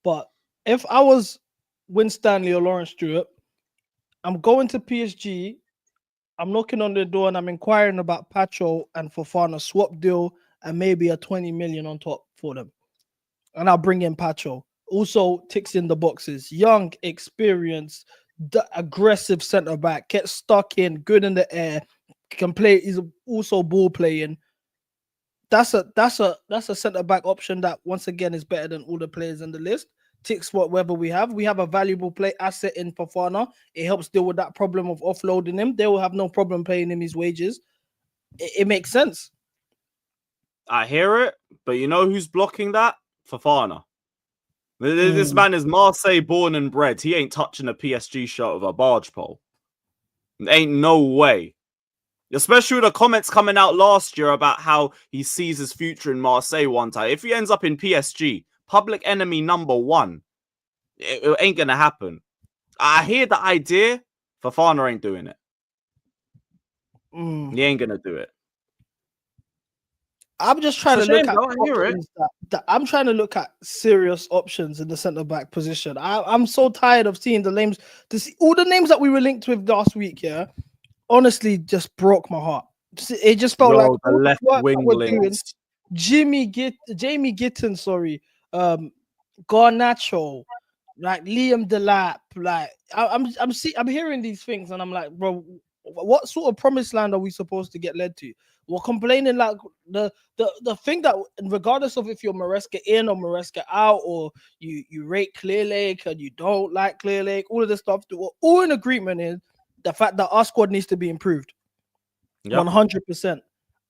But if I was Winstanley or Lawrence Stewart, I'm going to PSG. I'm knocking on the door and I'm inquiring about Pacho and Fofana swap deal and maybe a 20 million on top for them. And I'll bring in Pacho. Also ticks in the boxes. Young, experienced, aggressive centre back, gets stuck in, good in the air, can play. He's also ball playing. That's a centre back option that once again is better than all the players in the list. Ticks whatever we have. We have a valuable play asset in Fofana. It helps deal with that problem of offloading him. They will have no problem paying him his wages. It makes sense. I hear it, but you know who's blocking that? Fofana. This man is Marseille born and bred. He ain't touching a PSG shirt with a barge pole. Ain't no way. Especially with the comments coming out last year about how he sees his future in Marseille one time. If he ends up in PSG, public enemy number one, it ain't going to happen. I hear the idea. Fofana ain't doing it. He ain't going to do it. I'm just trying It's to a look shame, at though. I hear it. options I'm trying to look at serious options in the centre back position. I'm so tired of seeing the names, all the names that we were linked with last week. Yeah, honestly, just broke my heart. It just felt like Yo, the all the left work that wing we're doing. links. Jamie Gitton, sorry, Garnacho, like Liam Delap, like I'm hearing these things and I'm like, bro, what sort of promised land are we supposed to get led to? We're complaining like the thing that regardless of if you're Maresca in or Maresca out, or you rate Clear Lake and you don't like Clear Lake, all of this stuff, we're all in agreement in the fact that our squad needs to be improved. Yep. 100%.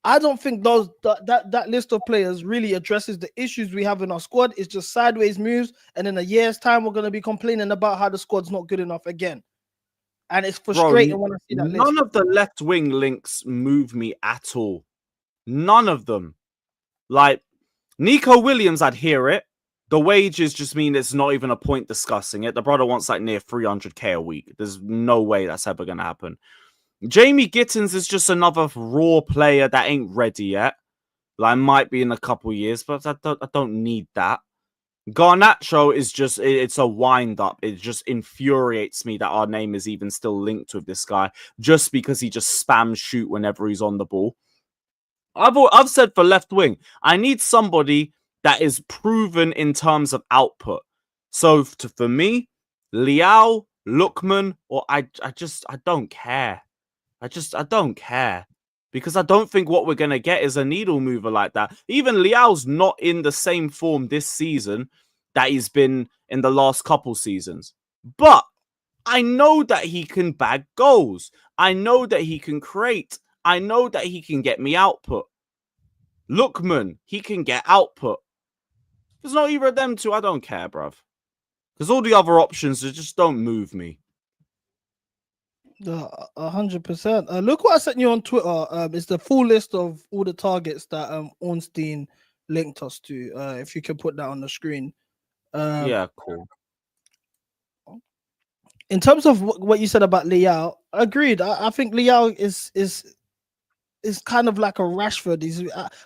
I don't think that list of players really addresses the issues we have in our squad. It's just sideways moves, and in a year's time, we're going to be complaining about how the squad's not good enough again. And it's frustrating when I see that list. None of the left wing links move me at all. None of them. Like, Nico Williams, I'd hear it. The wages just mean it's not even a point discussing it. The brother wants like near 300k a week. There's no way that's ever going to happen. Jamie Gittins is just another raw player that ain't ready yet. Like, might be in a couple years, but I don't need that. Garnacho is just, it's a wind up. It just infuriates me that our name is even still linked with this guy just because he just spams shoot whenever he's on the ball. I've said for left wing, I need somebody that is proven in terms of output. So for me, Liao, Lookman, or I don't care. I don't care. Because I don't think what we're going to get is a needle mover like that. Even Liao's not in the same form this season that he's been in the last couple seasons. But I know that he can bag goals. I know that he can create. I know that he can get me output. Lookman, he can get output. There's not either of them two. I don't care, bruv. Because all the other options just don't move me. 100%. Look what I sent you on Twitter. It's the full list of all the targets that Ornstein linked us to. If you can put that on the screen. Yeah, cool. In terms of what you said about Liao, agreed. I think Liao is kind of like a Rashford. He's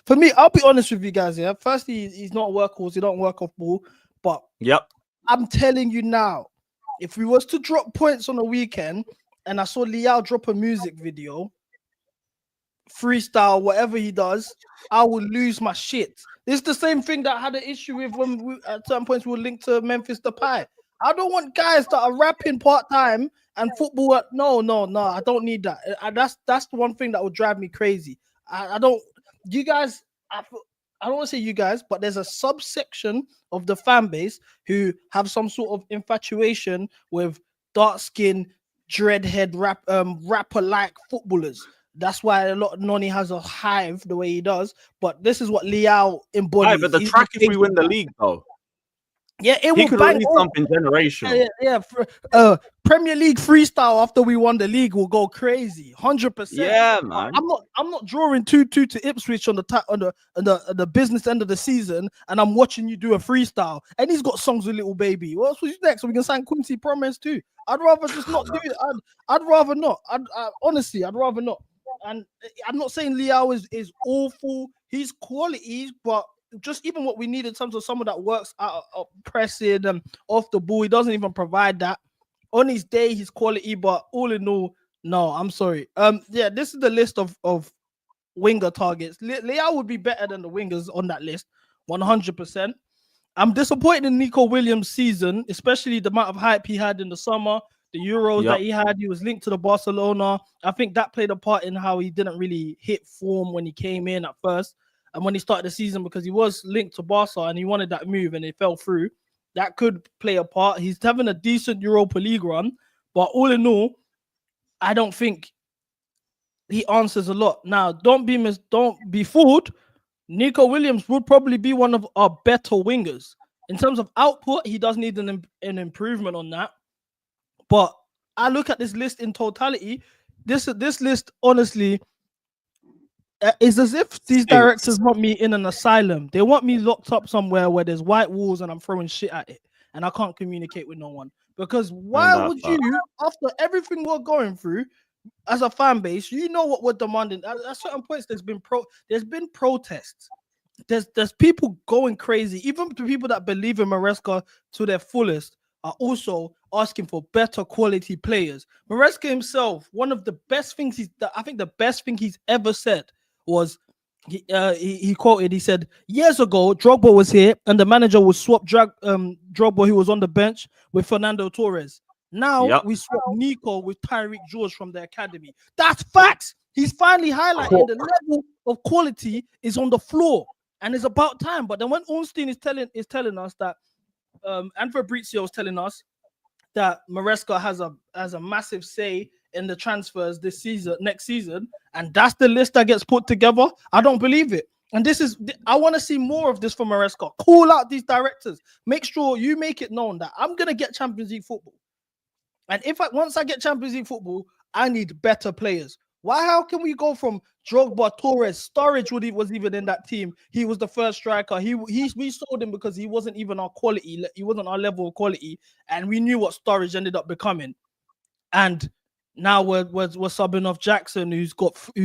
for me. I'll be honest with you guys. Yeah, firstly, he's not a workhorse. He don't work off ball. But yep, I'm telling you now, if we was to drop points on the weekend, and I saw Liao drop a music video, freestyle, whatever he does, I will lose my shit. This is the same thing that I had an issue with when at certain points we were linked to Memphis Depay. I don't want guys that are rapping part-time and football. No, I don't need that. That's the one thing that would drive me crazy. I don't want to say you guys, but there's a subsection of the fan base who have some sort of infatuation with dark-skinned, dreadhead rapper-like footballers. That's why a lot of Noni has a hive the way he does. But this is what Liao embodies. Right, but the track if we win the league, though. Yeah, it he will could bang release something generational. Yeah. Premier League freestyle after we won the league will go crazy. 100%. Yeah, man. I'm not drawing 2-2 to Ipswich on the business end of the season, and I'm watching you do a freestyle. And he's got songs with Little Baby. What's next? So we can sign Quincy Promise too. I'd rather just not do it. I'd rather not. Honestly, I'd rather not. And I'm not saying Liao is awful. He's quality, but just even what we need in terms of someone that works out of pressing and off the ball, he doesn't even provide that. On his day, he's quality, but all in all, no, I'm sorry. This is the list of winger targets. Liao would be better than the wingers on that list, 100%. I'm disappointed in Nico Williams' season, especially the amount of hype he had in the summer, the Euros that he had. He was linked to the Barcelona. I think that played a part in how he didn't really hit form when he came in at first. And when he started the season, because he was linked to Barca and he wanted that move and it fell through, that could play a part. He's having a decent Europa League run, but all in all, I don't think he answers a lot. Now, don't be fooled. Nico Williams would probably be one of our better wingers. In terms of output, he does need an improvement on that. But I look at this list in totality. This list, honestly, it's as if these directors want me in an asylum. They want me locked up somewhere where there's white walls and I'm throwing shit at it and I can't communicate with no one. Because why would you, after everything we're going through, as a fan base, you know what we're demanding. At certain points, there's been protests. There's people going crazy. Even the people that believe in Maresca to their fullest are also asking for better quality players. Maresca himself, one of the best things I think the best thing he's ever said was he quoted, he said, years ago, Drogba was here and the manager would swap Drogba, who was on the bench, with Fernando Torres. Now we swap Nico with Tyreek George from the academy. That's facts. He's finally highlighting the level of quality is on the floor, and it's about time. But then when Ornstein is telling us that, and Fabrizio is telling us that Maresca has a massive say in the transfers next season, and that's the list that gets put together, I don't believe it. And I want to see more of this from Maresca. Call out these directors. Make sure you make it known that I'm gonna get Champions League football. And once I get Champions League football, I need better players. How can we go from Drogba, Torres, Sturridge was even in that team? He was the first striker. We sold him because he wasn't even our quality. He wasn't our level of quality, and we knew what Sturridge ended up becoming. And now we're subbing off Jackson, who's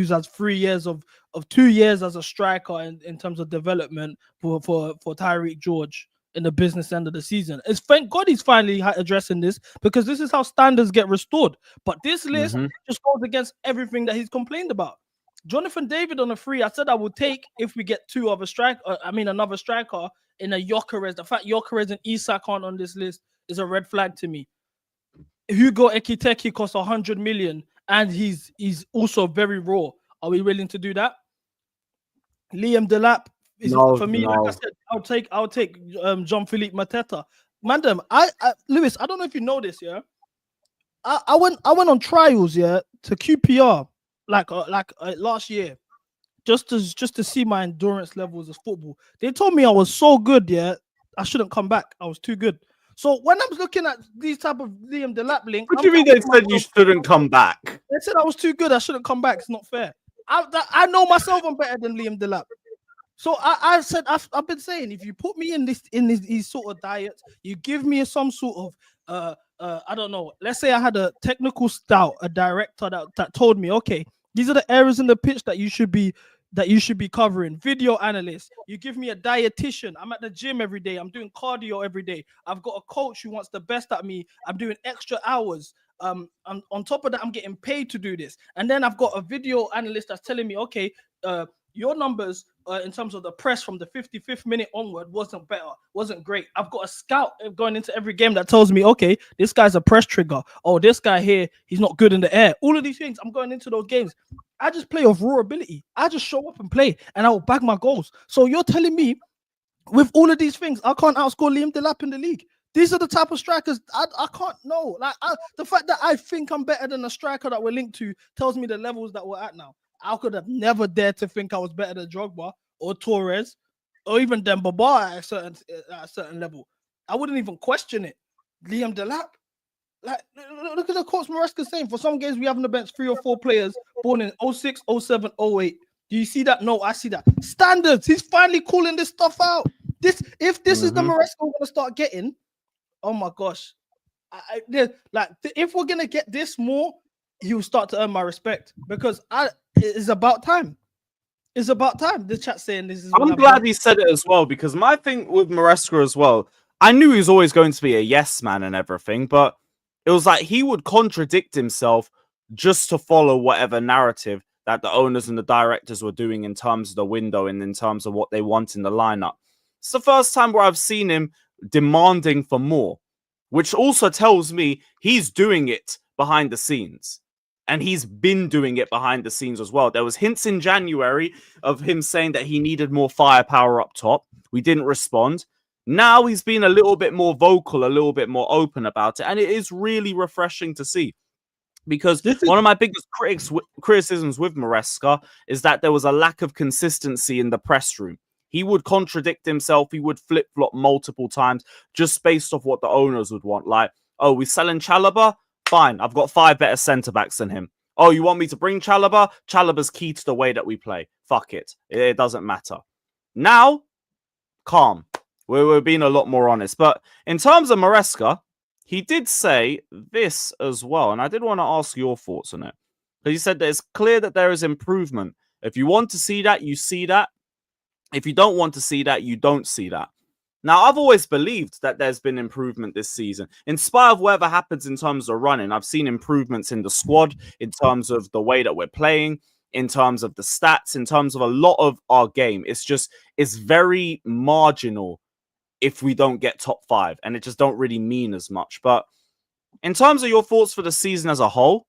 has 3 years of 2 years as a striker in terms of development for Tyreek George in the business end of the season. It's thank God he's finally addressing this, because this is how standards get restored. But this list just goes against everything that he's complained about. Jonathan David on a free, I said I would take if we get another striker in a Gyökeres. The fact Gyökeres and Isak aren't on this list is a red flag to me. Hugo Ekiteke costs 100 million and he's also very raw. Are we willing to do that? Liam Delap, for me, like I said, I'll take Jean-Philippe Mateta. Madam, Lewis, I don't know if you know this, yeah. I went on trials, yeah, to QPR like last year, just to see my endurance levels of football. They told me I was so good, yeah, I shouldn't come back. I was too good. So when I'm looking at these type of Liam Delap link, what do you mean they said you shouldn't come back? They said I was too good. I shouldn't come back. It's not fair. I know myself. I'm better than Liam Delap. So I said I've been saying, if you put me in these sort of diets, you give me some sort of I don't know. Let's say I had a technical scout, a director that told me, okay, these are the areas in the pitch that you should be covering. Video analyst, you give me a dietitian. I'm at the gym every day. I'm doing cardio every day. I've got a coach who wants the best at me. I'm doing extra hours. On top of that, I'm getting paid to do this. And then I've got a video analyst that's telling me, okay, your numbers in terms of the press from the 55th minute onward wasn't great. I've got a scout going into every game that tells me, okay, this guy's a press trigger. Oh, this guy here, he's not good in the air. All of these things, I'm going into those games. I just play off raw ability. I just show up and play, and I will bag my goals. So you're telling me, with all of these things, I can't outscore Liam Delap in the league? These are the type of strikers I can't know. Like the fact that I think I'm better than a striker that we're linked to tells me the levels that we're at now. I could have never dared to think I was better than Drogba or Torres or even Dembele at a certain level. I wouldn't even question it. Liam Delap. Like, look at the coach Maresca saying, for some games we have on the bench 3 or 4 players born in 06, 07, 08. Do you see that? No, I see that. Standards. He's finally calling this stuff out. If this is the Maresca we're going to start getting, oh my gosh. If we're going to get this more, he will start to earn my respect, because it's about time. It's about time. The chat saying this is. I'm glad he said it as well, because my thing with Maresca as well, I knew he was always going to be a yes man and everything, but it was like he would contradict himself just to follow whatever narrative that the owners and the directors were doing in terms of the window and in terms of what they want in the lineup. It's the first time where I've seen him demanding for more, which also tells me he's doing it behind the scenes. And he's been doing it behind the scenes as well. There was hints in January of him saying that he needed more firepower up top. We didn't respond. Now he's been a little bit more vocal, a little bit more open about it. And it is really refreshing to see. Because one of my biggest criticisms with Maresca is that there was a lack of consistency in the press room. He would contradict himself. He would flip-flop multiple times just based off what the owners would want. Like, oh, we're selling Chalobah? Fine, I've got 5 better centre-backs than him. Oh, you want me to bring Chalobah? Chalobah's key to the way that we play. Fuck it. It doesn't matter. Now, calm. We're being a lot more honest. But in terms of Maresca, he did say this as well, and I did want to ask your thoughts on it. Because he said that it's clear that there is improvement. If you want to see that, you see that. If you don't want to see that, you don't see that. Now, I've always believed that there's been improvement this season. In spite of whatever happens in terms of running, I've seen improvements in the squad, in terms of the way that we're playing, in terms of the stats, in terms of a lot of our game. It's very marginal if we don't get top 5, and it just don't really mean as much. But in terms of your thoughts for the season as a whole,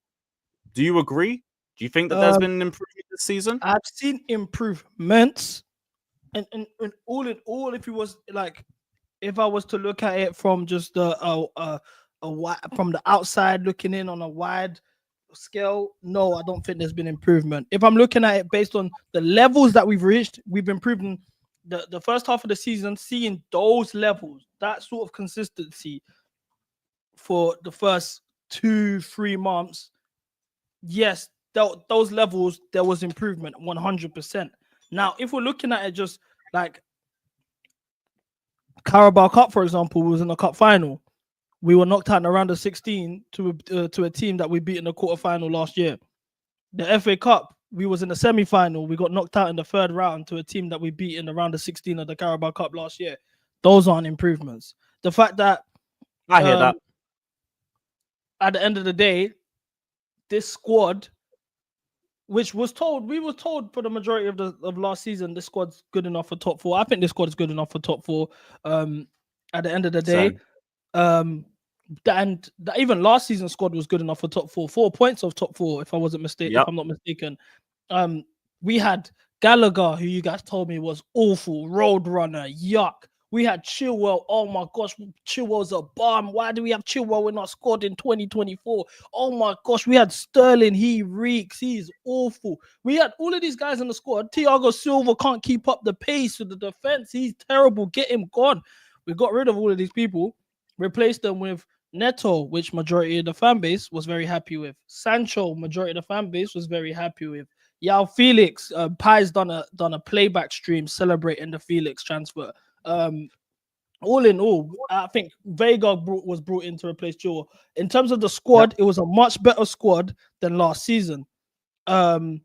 do you agree? Do you think that there's been an improvement this season? I've seen improvements. And all, if I was to look at it from just from the outside looking in on a wide scale, no, I don't think there's been improvement. If I'm looking at it based on the levels that we've reached, we've improved in the first half of the season, seeing those levels, that sort of consistency for the first 2-3 months. Yes, those levels, there was improvement 100%. Now, if we're looking at it just like Carabao Cup, for example, was in the cup final. We were knocked out in the round of 16 to a team that we beat in the quarterfinal last year. The FA Cup, we was in the semi-final. We got knocked out in the third round to a team that we beat in the round of 16 of the Carabao Cup last year. Those aren't improvements. The fact that I hear that. At the end of the day, this squad, which we were told for the majority of last season, this squad's good enough for top 4. I think this squad is good enough for top 4. At the end of the day, and even last season's squad was good enough for top 4. 4 points of top 4, if I wasn't mistaken. Yep. If I'm not mistaken. We had Gallagher, who you guys told me was awful, roadrunner, yuck. We had Chilwell. Oh my gosh, Chilwell's a bomb. Why do we have Chilwell in our squad in 2024? Oh my gosh, we had Sterling. He reeks. He's awful. We had all of these guys in the squad. Thiago Silva can't keep up the pace with the defense. He's terrible. Get him gone. We got rid of all of these people, replaced them with Neto, which majority of the fan base was very happy with. Sancho, majority of the fan base was very happy with. Yao Felix, Pi's done a playback stream celebrating the Felix transfer. All in all, I think Vega was brought in to replace Joe. In terms of the squad, It was a much better squad than last season. Why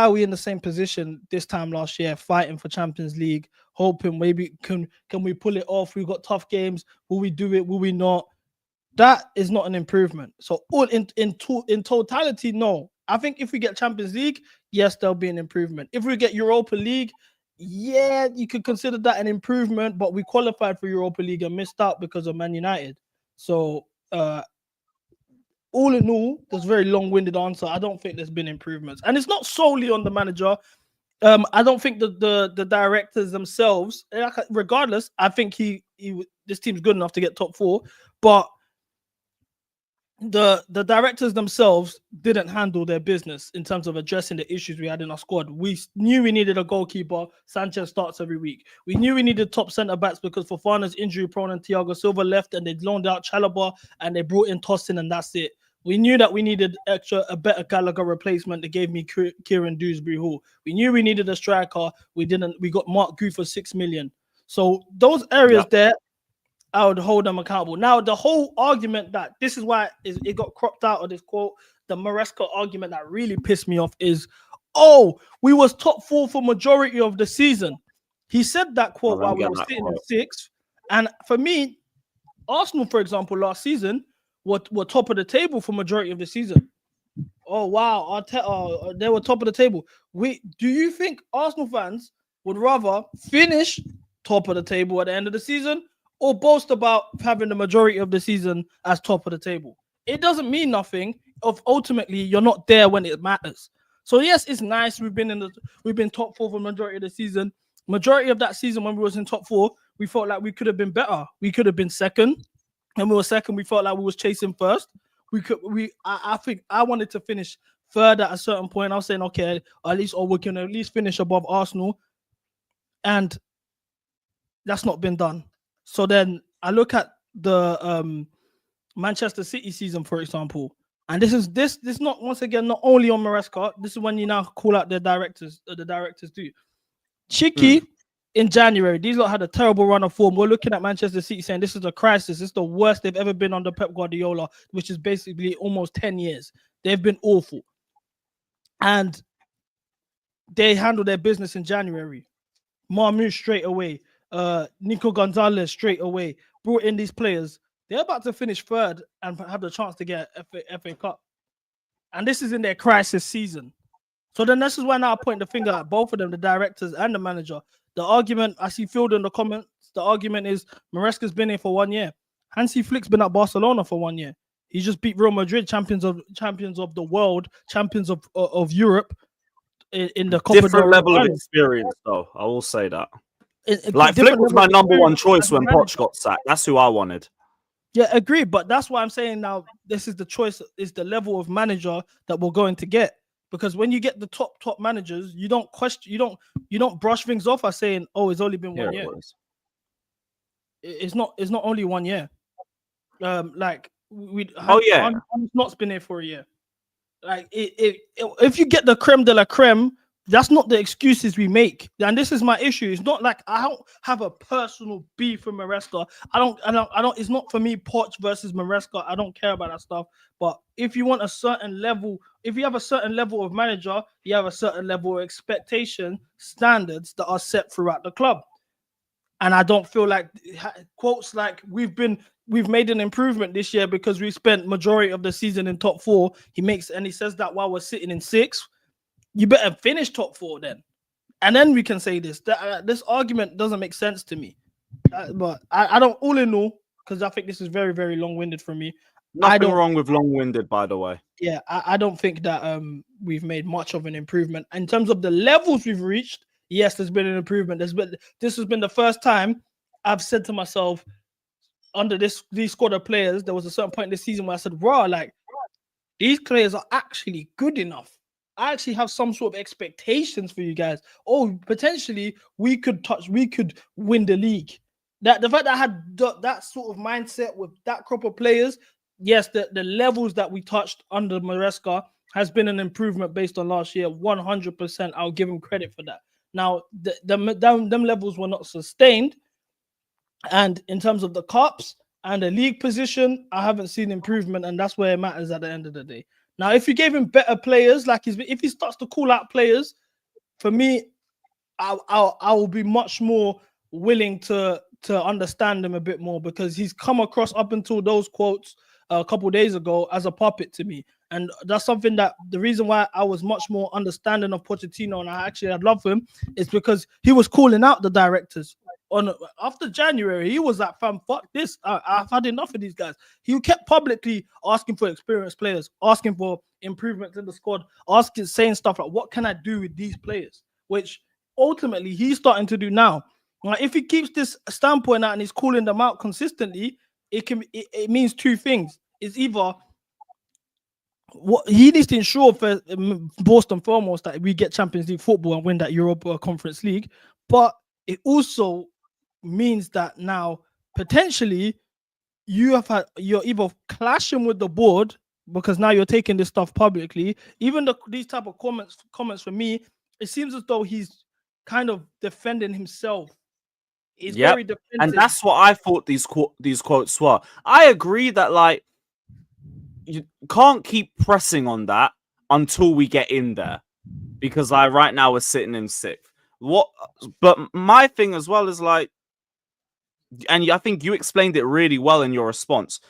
are we in the same position this time last year, fighting for Champions League, hoping maybe can we pull it off? We've got tough games. Will we do it? Will we not? That is not an improvement. So all in totality, no. I think if we get Champions League, yes, there'll be an improvement. If we get Europa League, yeah, you could consider that an improvement, but we qualified for Europa League and missed out because of Man United. So all in all, there's a very long-winded answer. I don't think there's been improvements. And it's not solely on the manager. I don't think the directors themselves, regardless, I think this team's good enough to get top 4, but the directors themselves didn't handle their business in terms of addressing the issues we had in our squad. We knew we needed a goalkeeper. Sanchez starts every week. We knew we needed top centre backs because Fofana's injury prone and Thiago Silva left, and they loaned out Chalobah and they brought in Tosin, and that's it. We knew that we needed a better Gallagher replacement. They gave me Kieran Dewsbury Hall. We knew we needed a striker. We didn't. We got Mark Gu for 6 million. So those areas there, I would hold them accountable. Now, the whole argument that this is why it got cropped out of this quote, the Maresca argument that really pissed me off is, we was top 4 for majority of the season. He said that quote while we were sitting in 6th. And for me, Arsenal, for example, last season were top of the table for majority of the season. Oh, wow. They were top of the table. Do you think Arsenal fans would rather finish top of the table at the end of the season or boast about having the majority of the season as top of the table? It doesn't mean nothing if ultimately you're not there when it matters. So yes, it's nice. We've been top 4 for the majority of the season. Majority of that season when we was in top 4, we felt like we could have been better. We could have been second. When we were second, we felt like we was chasing first. I think I wanted to finish third at a certain point. I was saying, okay, we can at least finish above Arsenal. And that's not been done. So then I look at the Manchester City season, for example, and this is not, once again, not only on Maresca. This is when you now call out the directors do. Chicky in January. These lot had a terrible run of form. We're looking at Manchester City saying this is a crisis. It's the worst they've ever been under Pep Guardiola, which is basically almost 10 years. They've been awful. And they handled their business in January. Marmoush straight away. Nico Gonzalez straight away. Brought in these players. They're about to finish third and have the chance to get FA Cup. And this is in their crisis season. So then this is why now I point the finger at both of them, the directors and the manager. The argument, I see Field in the comments, the argument is Maresca's been here for 1 year. Hansi Flick's been at Barcelona for 1 year. He just beat Real Madrid, champions of the world, champions of Europe in the Copa different level of experience, though. I will say that. Like Flick was my number one choice when Poch got sacked. That's who I wanted. Yeah, agree. But that's why I'm saying now this is the choice, is the level of manager that we're going to get. Because when you get the top managers, you don't question, you don't brush things off as saying, "Oh, it's only been 1 year." It's not only 1 year. Like not been here for a year. Like if you get the creme de la creme, that's not the excuses we make. And this is my issue. It's not like I don't have a personal beef with Maresca. I don't. It's not for me. Poch versus Maresca. I don't care about that stuff. But if you want a certain level, if you have a certain level of manager, you have a certain level of expectation standards that are set throughout the club. And I don't feel like quotes like we've made an improvement this year because we spent majority of the season in top four. He says that while we're sitting in sixth. You better finish top four then. And then we can say this. This argument doesn't make sense to me. But I don't, all in all, because I think this is very, very long-winded for me. Nothing wrong with long-winded, by the way. Yeah, I don't think that we've made much of an improvement. In terms of the levels we've reached, yes, there's been an improvement. This has been the first time I've said to myself, under these squad of players, there was a certain point in the season where I said, "Wow, like these players are actually good enough. I actually have some sort of expectations for you guys. Oh, potentially we could win the league." That the fact that I had that sort of mindset with that crop of players, yes, the levels that we touched under Maresca has been an improvement based on last year. 100%, I'll give him credit for that. Now, them levels were not sustained, and in terms of the cups and the league position, I haven't seen improvement, and that's where it matters at the end of the day. Now, if you gave him better players, like if he starts to call out players, for me, I will be much more willing to understand him a bit more, because he's come across up until those quotes a couple of days ago as a puppet to me. And that's something that the reason why I was much more understanding of Pochettino and I'd love him is because he was calling out the directors. After January, he was like, "Fam, fuck this. I've had enough of these guys." He kept publicly asking for experienced players, asking for improvements in the squad, saying stuff like, "What can I do with these players?" Which ultimately he's starting to do now. Like, if he keeps this standpoint out and he's calling them out consistently, it means two things. It's either what he needs to ensure first and foremost that we get Champions League football and win that Europa Conference League, but it also means that now potentially you're either clashing with the board because now you're taking this stuff publicly. Even these type of comments for me, it seems as though he's kind of defending himself. He's very defensive. And that's what I thought these quotes were. I agree that like you can't keep pressing on that until we get in there, because like right now we're sitting in sixth. But my thing as well is like, and I think you explained it really well in your response.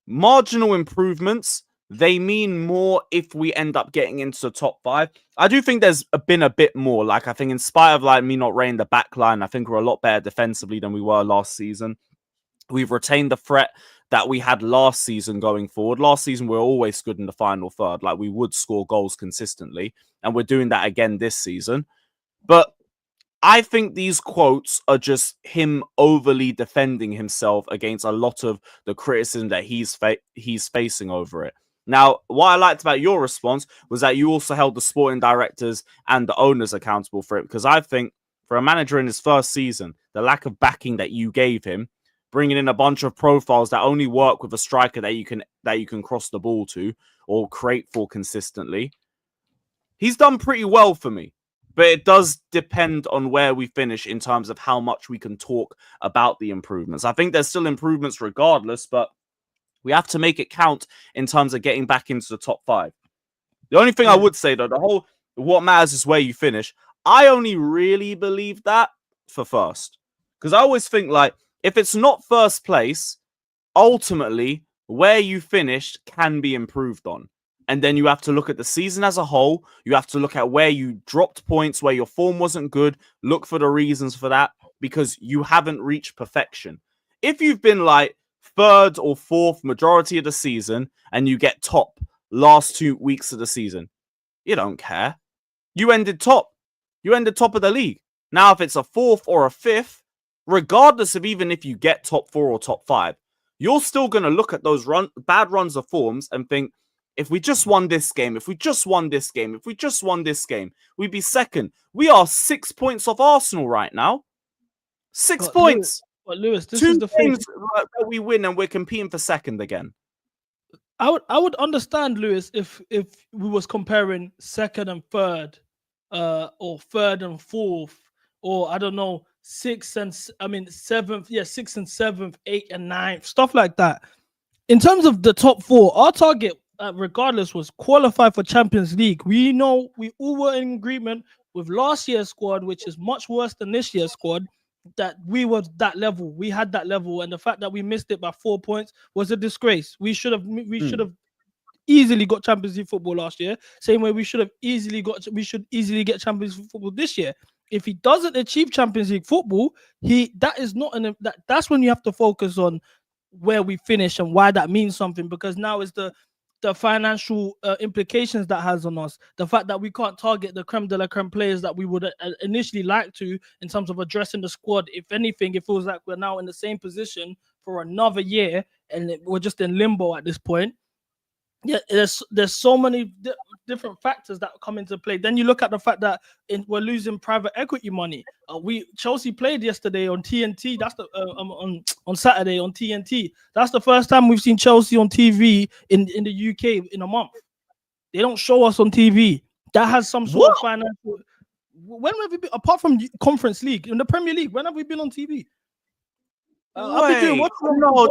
Marginal improvements, they mean more if we end up getting into the top five. I do think there's been a bit more. Like, I think in spite of like me not rating the back line, I think we're a lot better defensively than we were last season. We've retained the threat that we had last season going forward. Last season, we were always good in the final third. Like, we would score goals consistently. And we're doing that again this season. But I think these quotes are just him overly defending himself against a lot of the criticism that he's facing over it. Now, what I liked about your response was that you also held the sporting directors and the owners accountable for it, because I think for a manager in his first season, the lack of backing that you gave him, bringing in a bunch of profiles that only work with a striker that you can cross the ball to or create for consistently, he's done pretty well for me. But it does depend on where we finish in terms of how much we can talk about the improvements. I think there's still improvements regardless, but we have to make it count in terms of getting back into the top 5. The only thing I would say, though, what matters is where you finish. I only really believe that for first. Because I always think, like, if it's not first place, ultimately, where you finished can be improved on. And then you have to look at the season as a whole. You have to look at where you dropped points, where your form wasn't good. Look for the reasons for that, because you haven't reached perfection. If you've been like 3rd or 4th majority of the season and you get top last 2 weeks of the season, you don't care. You ended top. You ended top of the league. Now, if it's a 4th or a 5th, regardless of even if you get top 4 or top 5, you're still going to look at those bad runs of forms and think, if we just won this game, if we just won this game, if we just won this game, we'd be second. We are 6 points off Arsenal right now. 6 points. Lewis, this 2 is the thing. games that we win and we're competing for second again. I would understand, Lewis, if we was comparing 2nd and 3rd, or 3rd and 4th, or I don't know, 6th and 7th, 6th and 7th, 8th and 9th, stuff like that. In terms of the top 4, our target, regardless, was qualify for Champions League. We know we all were in agreement with last year's squad, which is much worse than this year's squad, that we were that level. We had that level, and the fact that we missed it by 4 points was a disgrace. We should have easily got Champions League football last year. Same way we should easily get Champions League football this year. If he doesn't achieve Champions League football, that's when you have to focus on where we finish and why that means something, because now is the financial implications that has on us. The fact that we can't target the creme de la creme players that we would initially like to in terms of addressing the squad. If anything, it feels like we're now in the same position for another year and we're just in limbo at this point. Yeah, there's so many different factors that come into play. Then you look at the fact that we're losing private equity money. Chelsea played yesterday on TNT. That's on Saturday on TNT. That's the first time we've seen Chelsea on TV in the UK in a month. They don't show us on TV. That has some sort of financial. When have we been, apart from Conference League in the Premier League? When have we been on TV? I've been doing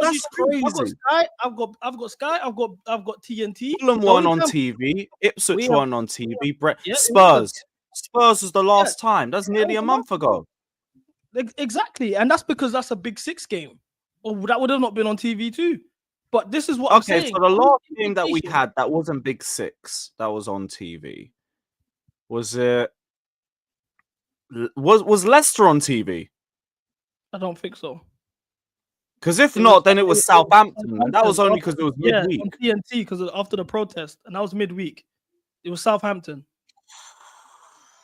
that's crazy. I've got Sky. I've got TNT. Fulham one on TV. Ipswich one on TV. Spurs. Spurs was the last time. That's nearly a month ago. Exactly, and that's because that's a Big 6 game. Or that would have not been on TV too. But this is what I'm saying. Okay, so the last game that we had that wasn't Big 6 that was on TV. Was it? Was Leicester on TV? I don't think so. Because if not, then it was Southampton, and that was only because it was midweek. Yeah, on TNT, because after the protest, and that was midweek. It was Southampton.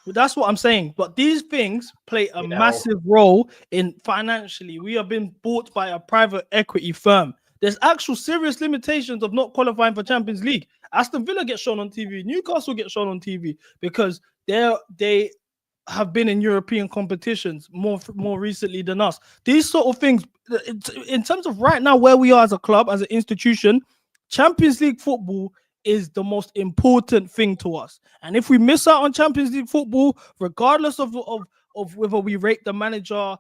But that's what I'm saying. But these things play a massive role in financially. We have been bought by a private equity firm. There's actual serious limitations of not qualifying for Champions League. Aston Villa gets shown on TV. Newcastle gets shown on TV because they have been in European competitions more recently than us. These sort of things, in terms of right now where we are as a club, as an institution, Champions League football is the most important thing to us. And if we miss out on Champions League football, regardless of whether we rate the manager,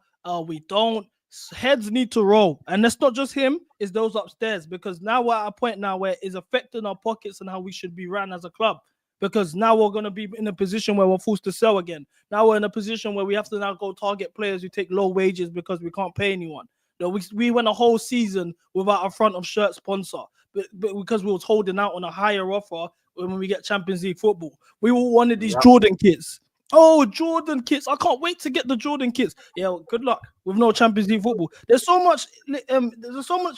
we don't, heads need to roll. And that's not just him, it's those upstairs, because now we're at a point now where it's affecting our pockets and how we should be run as a club. Because now we're going to be in a position where we're forced to sell again. Now we're in a position where we have to now go target players who take low wages because we can't pay anyone. We went a whole season without a front of shirt sponsor, but because we was holding out on a higher offer when we get Champions League football. We all wanted these Jordan kits. Oh, Jordan kits. I can't wait to get the Jordan kits. Yeah, good luck with no Champions League football. There's so much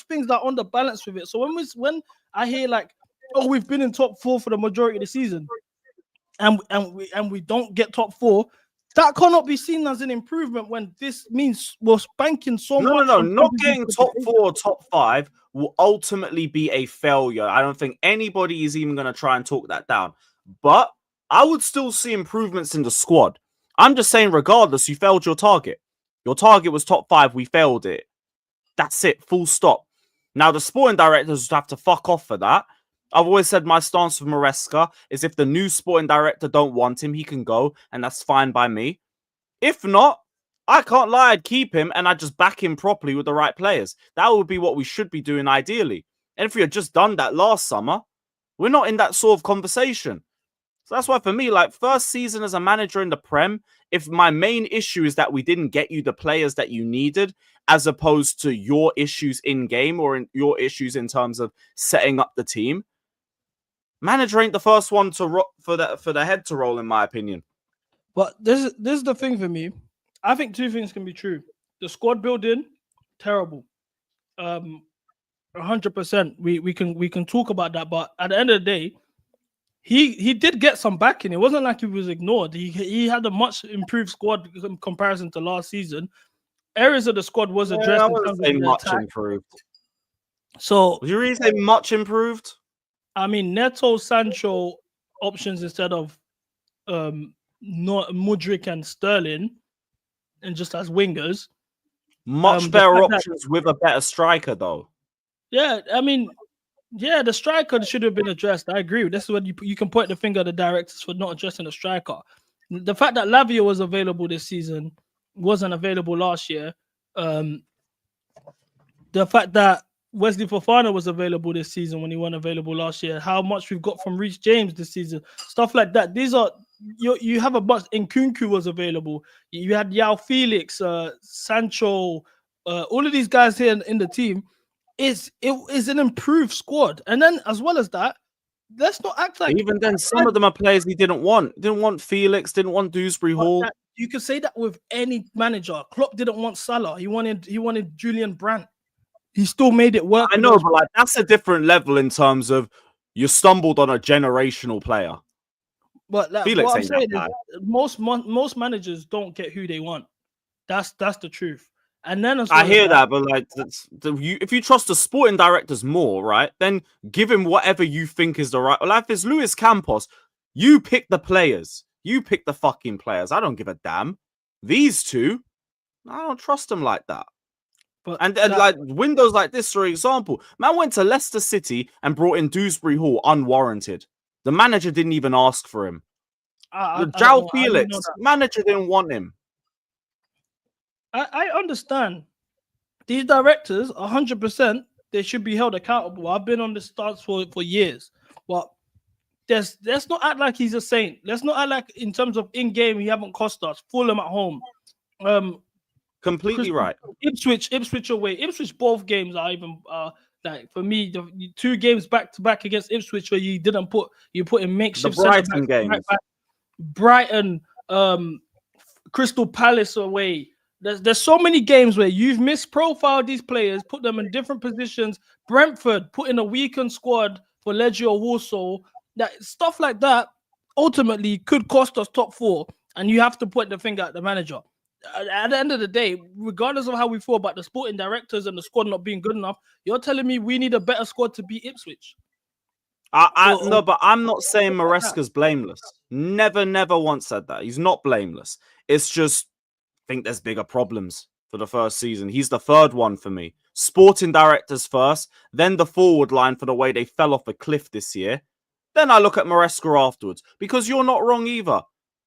things that are on the balance with it. So when I hear like, oh, we've been in top 4 for the majority of the season, and we don't get top 4. That cannot be seen as an improvement when this means we're spanking so much. No, not getting top 4 or top 5 will ultimately be a failure. I don't think anybody is even going to try and talk that down. But I would still see improvements in the squad. I'm just saying, regardless, you failed your target. Your target was top 5. We failed it. That's it. Full stop. Now, the sporting directors would have to fuck off for that. I've always said my stance with Maresca is if the new sporting director don't want him, he can go, and that's fine by me. If not, I can't lie, I'd keep him and I'd just back him properly with the right players. That would be what we should be doing ideally. And if we had just done that last summer, we're not in that sort of conversation. So that's why for me, like, first season as a manager in the Prem, if my main issue is that we didn't get you the players that you needed, as opposed to your issues in game or in your issues in terms of setting up the team, manager ain't the first one to for the head to roll, in my opinion. But this is the thing for me. I think two things can be true. The squad building, terrible. 100%. We can talk about that, but at the end of the day, he did get some backing. It wasn't like he was ignored. He had a much improved squad in comparison to last season. Areas of the squad was addressed. I wouldn't say much improved. So would you really say much improved? I mean, Neto, Sancho options instead of not Mudryk and Sterling, and just as wingers. Much better options with a better striker, though. Yeah, I mean, yeah, the striker should have been addressed. I agree. This is when you can point the finger at the directors for not addressing the striker. The fact that Lavia was available this season, wasn't available last year. The fact that Wesley Fofana was available this season when he wasn't available last year. How much we've got from Reece James this season, stuff like that. These are you have a bunch. Nkunku was available. You had Yao Felix, Sancho, all of these guys here in the team. It is an improved squad, and then as well as that, let's not act like even then some of them are players he didn't want. Didn't want Felix. Didn't want Dewsbury Hall. You could say that with any manager. Klopp didn't want Salah. He wanted Julian Brandt. He still made it work. I know, but like that's a different level in terms of you stumbled on a generational player. But like, Felix what I'm ain't saying that is most managers don't get who they want. That's the truth. And then as well I hear that, but like if you trust the sporting directors more, right, then give him whatever you think is the right. Well, if it's Luis Campos, you pick the players. You pick the fucking players. I don't give a damn. These two, I don't trust them like that. But and like windows like this, for example, man went to Leicester City and brought in Dewsbury Hall unwarranted. The manager didn't even ask for him. João Felix, manager didn't want him. I understand. These directors, 100%, they should be held accountable. I've been on this stance for years. But let's not act like he's a saint. Let's not act like in terms of in-game he haven't cost us. Fulham at home. Completely right. Ipswich away. Ipswich both games are even like for me the 2 games back to back against Ipswich where you put in makeshift the Brighton games. Brighton, Crystal Palace away. There's so many games where you've misprofiled these players, put them in different positions. Brentford put in a weakened squad for Legia Warsaw. That stuff like that ultimately could cost us top 4, and you have to point the finger at the manager. At the end of the day, regardless of how we feel about the sporting directors and the squad not being good enough, you're telling me we need a better squad to beat Ipswich. No, but I'm not saying Maresca's blameless. Never once said that. He's not blameless. It's just I think there's bigger problems for the first season. He's the third one for me. Sporting directors first, then the forward line for the way they fell off a cliff this year. Then I look at Maresca afterwards, because you're not wrong either.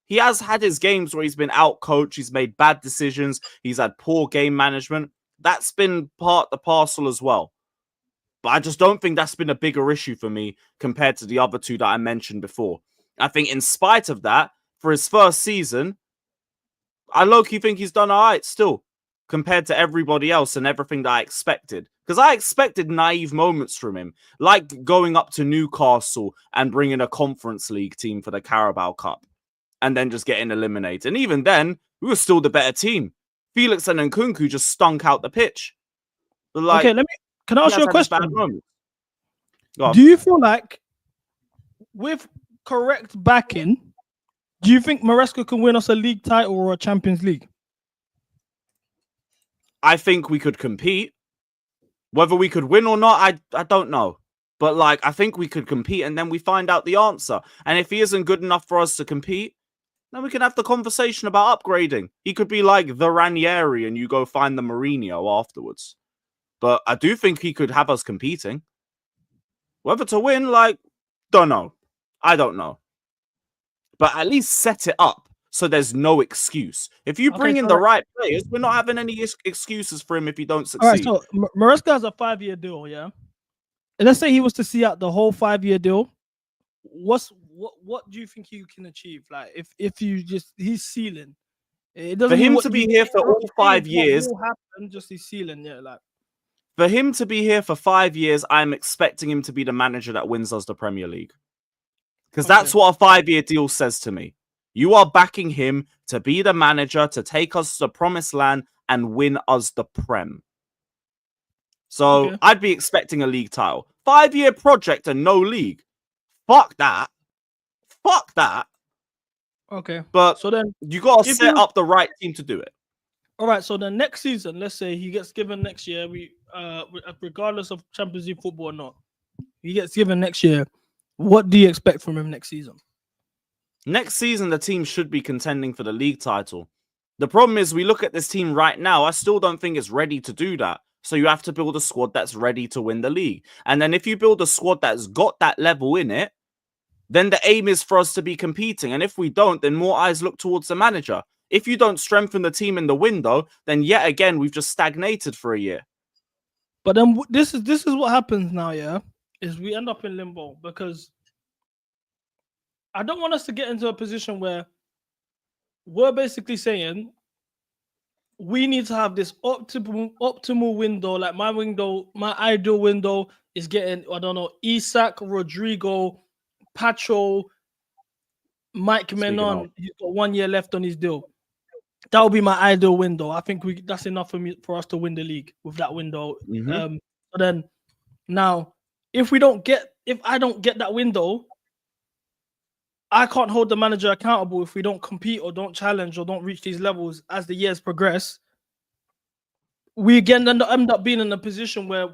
He has had his games where he's been out-coached, he's made bad decisions, he's had poor game management. That's been part the parcel as well. But I just don't think that's been a bigger issue for me compared to the other two that I mentioned before. I think in spite of that, for his first season, I low-key think he's done all right still compared to everybody else and everything that I expected. Because I expected naive moments from him, like going up to Newcastle and bringing a Conference League team for the Carabao Cup and then just getting eliminated. And even then, we were still the better team. Felix and Nkunku just stunk out the pitch. But like, okay, can I ask you a question? Do you feel like with correct backing, do you think Maresca can win us a league title or a Champions League? I think we could compete. Whether we could win or not, I don't know. But like, I think we could compete and then we find out the answer. And if he isn't good enough for us to compete, then we can have the conversation about upgrading. He could be like the Ranieri and you go find the Mourinho afterwards. But I do think he could have us competing. Whether to win, like, don't know. I don't know. But at least set it up so there's no excuse. If you bring in the right players, we're not having any excuses for him if he don't succeed. All right, so Maresca has a 5-year deal, yeah? And let's say he was to see out the whole 5-year deal. What do you think you can achieve? Like, if you just his ceiling, it doesn't for him to be here for all 5 years. What will happen? Just his ceiling, yeah. Like, for him to be here for 5 years, I'm expecting him to be the manager that wins us the Premier League, because that's what a 5-year deal says to me. You are backing him to be the manager to take us to the promised land and win us the Prem. So I'd be expecting a league title. 5-year project and no league. Fuck that. Fuck that. Okay. But so then you got to set up the right team to do it. All right. So the next season, let's say he gets given next year, regardless of Champions League football or not, he gets given next year. What do you expect from him next season? Next season, the team should be contending for the league title. The problem is we look at this team right now, I still don't think it's ready to do that. So you have to build a squad that's ready to win the league. And then if you build a squad that's got that level in it, then the aim is for us to be competing. And if we don't, then more eyes look towards the manager. If you don't strengthen the team in the window, then yet again, we've just stagnated for a year. But then this is what happens now, yeah? Is we end up in limbo, because I don't want us to get into a position where we're basically saying we need to have this optimal window. Like my ideal window is getting, I don't know, Isak, Rodrigo, Pacho, Mike Menon. He's got 1 year left on his deal. That would be my ideal window. I think that's enough for us to win the league with that window. Mm-hmm. So then now, if I don't get that window, I can't hold the manager accountable if we don't compete or don't challenge or don't reach these levels as the years progress. We again end up being in a position where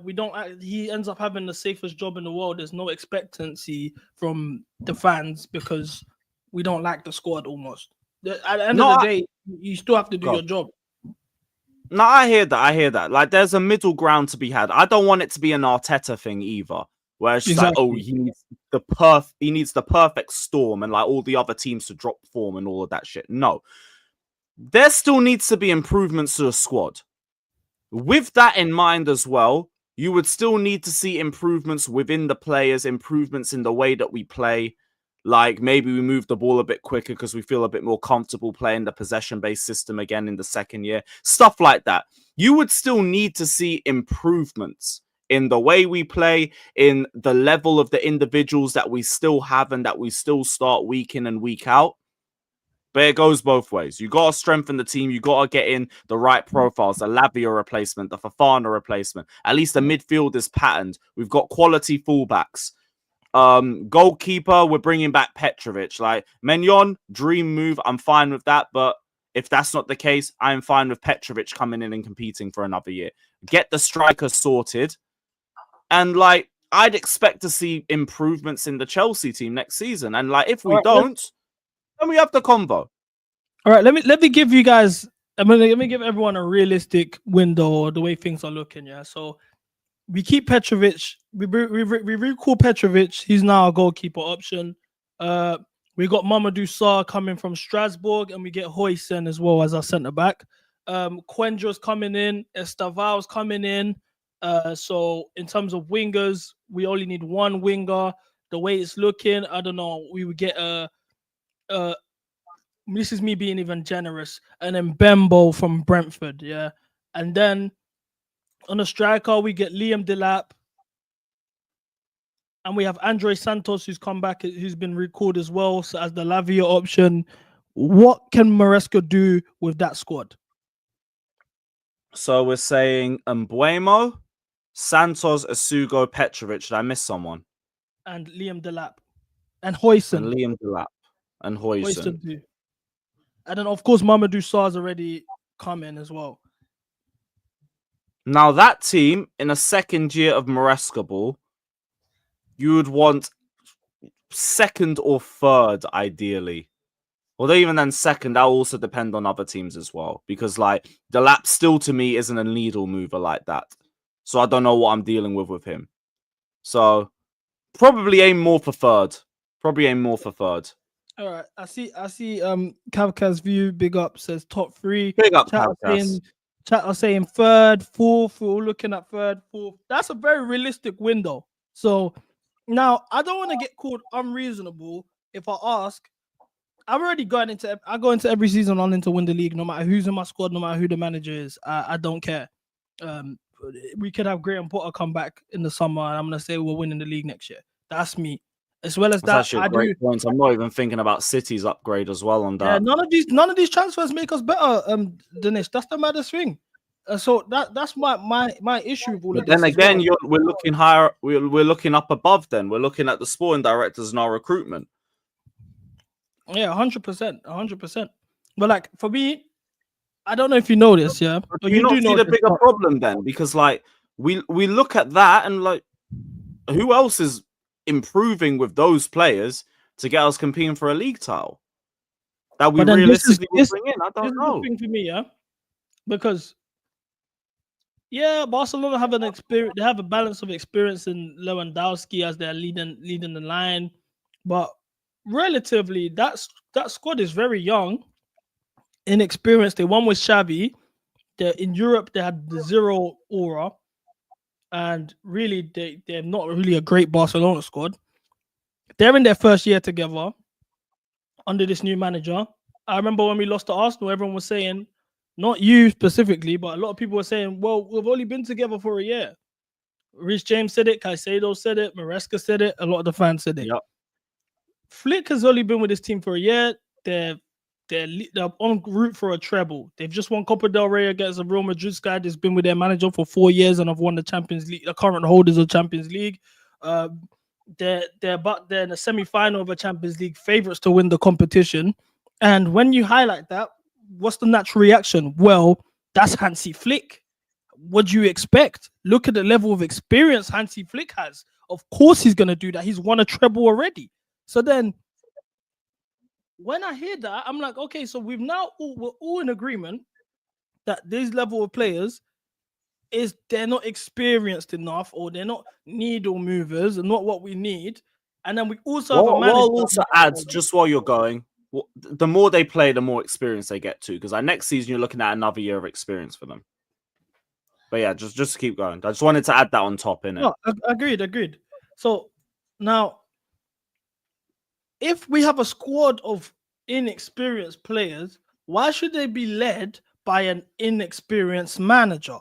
he ends up having the safest job in the world. There's no expectancy from the fans because we don't like the squad almost. At the end of the day, you still have to do your job. No, I hear that. Like, there's a middle ground to be had. I don't want it to be an Arteta thing either, where it's just like, oh, he needs the perfect storm and like all the other teams to drop form and all of that shit. No, there still needs to be improvements to the squad. With that in mind as well, you would still need to see improvements within the players, improvements in the way that we play. Like, maybe we move the ball a bit quicker because we feel a bit more comfortable playing the possession-based system again in the second year. Stuff like that. You would still need to see improvements in the way we play, in the level of the individuals that we still have and that we still start week in and week out. But it goes both ways. You got to strengthen the team. You got to get in the right profiles, the Lavia replacement, the Fofana replacement. At least the midfield is patterned. We've got quality fullbacks. Goalkeeper, we're bringing back Petrovic. Like, Menyon, dream move. I'm fine with that. But if that's not the case, I'm fine with Petrovic coming in and competing for another year. Get the striker sorted. And, like, I'd expect to see improvements in the Chelsea team next season. And, like, if we don't, then we have the convo. All right, let me give you guys, let me give everyone a realistic window or the way things are looking, yeah? So, we keep Petrovic. We recall Petrovic. He's now a goalkeeper option. We got Mamadou Sarr coming from Strasbourg, and we get Huijsen as well as our centre back. Quenjo's coming in. Estaval's coming in. So in terms of wingers, we only need one winger. The way it's looking, I don't know. We would get this is me being even generous, and then Bembo from Brentford, yeah, and then. On a striker, we get Liam Delap. And we have Andre Santos, who's come back, who's been recalled as well, so as the Lavia option. What can Maresca do with that squad? So we're saying Mbuemo, Santos, Asugo, Petrovic. Did I miss someone? And Liam Delap. And Huijsen. And Liam Delap. And Huijsen. And then, of course, Mamadou Sarr's already come in as well. Now, that team, in a second year of Maresca ball, you would want second or third, ideally. Although even then, second, that'll also depend on other teams as well. Because, like, Delap still, to me, isn't a needle mover like that. So I don't know what I'm dealing with him. So Probably aim more for third. All right, I see. Kavka's view. Big up says top three. Big up, Chat Kavkas. are saying third, fourth. We're all looking at third, fourth. That's a very realistic window. So now I don't want to get called unreasonable if I ask. I've already gone into. I go into every season on to win the league, no matter who's in my squad, no matter who the manager is. I don't care. We could have Graham Potter come back in the summer, and I'm gonna say we're winning the league next year. That's me. As well as That's that, actually a great point. I'm not even thinking about City's upgrade as well on that. Yeah, none of these transfers make us better, Dinesh. That's the maddest thing. So that's my issue with all but of this. Then again, we're looking higher. We're looking up above. Then we're looking at the sporting directors and our recruitment. Yeah, 100%. But like for me, I don't know if you know this, yeah. Do you not see the bigger problem then? Because like we look at that and like who else is improving with those players to get us competing for a league title that we realistically will bring in? I don't know. This is the thing for me, yeah, because Barcelona have an experience. They have a balance of experience in Lewandowski as they're leading the line, but relatively that squad is very young, inexperienced. They won with Xavi. In Europe they had the zero aura, and really they're not really a great Barcelona squad. They're in their first year together under this new manager. I remember when we lost to Arsenal, everyone was saying, not you specifically, but a lot of people were saying, well, we've only been together for a year. Reece James said it, Caicedo said it, Maresca said it, a lot of the fans said it. Yep. Flick has only been with his team for a year. They're en route for a treble. They've just won Copa del Rey against a Real Madrid side that's been with their manager for 4 years and have won the Champions League, the current holders of Champions League. They're in the semi-final of a Champions League, favourites to win the competition. And when you highlight that, what's the natural reaction? Well, that's Hansi Flick. What do you expect? Look at the level of experience Hansi Flick has. Of course he's going to do that. He's won a treble already. So then, when I hear that, I'm like, okay, so we're all in agreement that this level of players they're not experienced enough, or they're not needle movers and not what we need. And then we also have a manager. I'll also add, just while you're going, the more they play, the more experience they get too. Because next season, you're looking at another year of experience for them. But yeah, just keep going. I just wanted to add that on top, innit? No, agreed. So now, if we have a squad of inexperienced players, why should they be led by an inexperienced manager?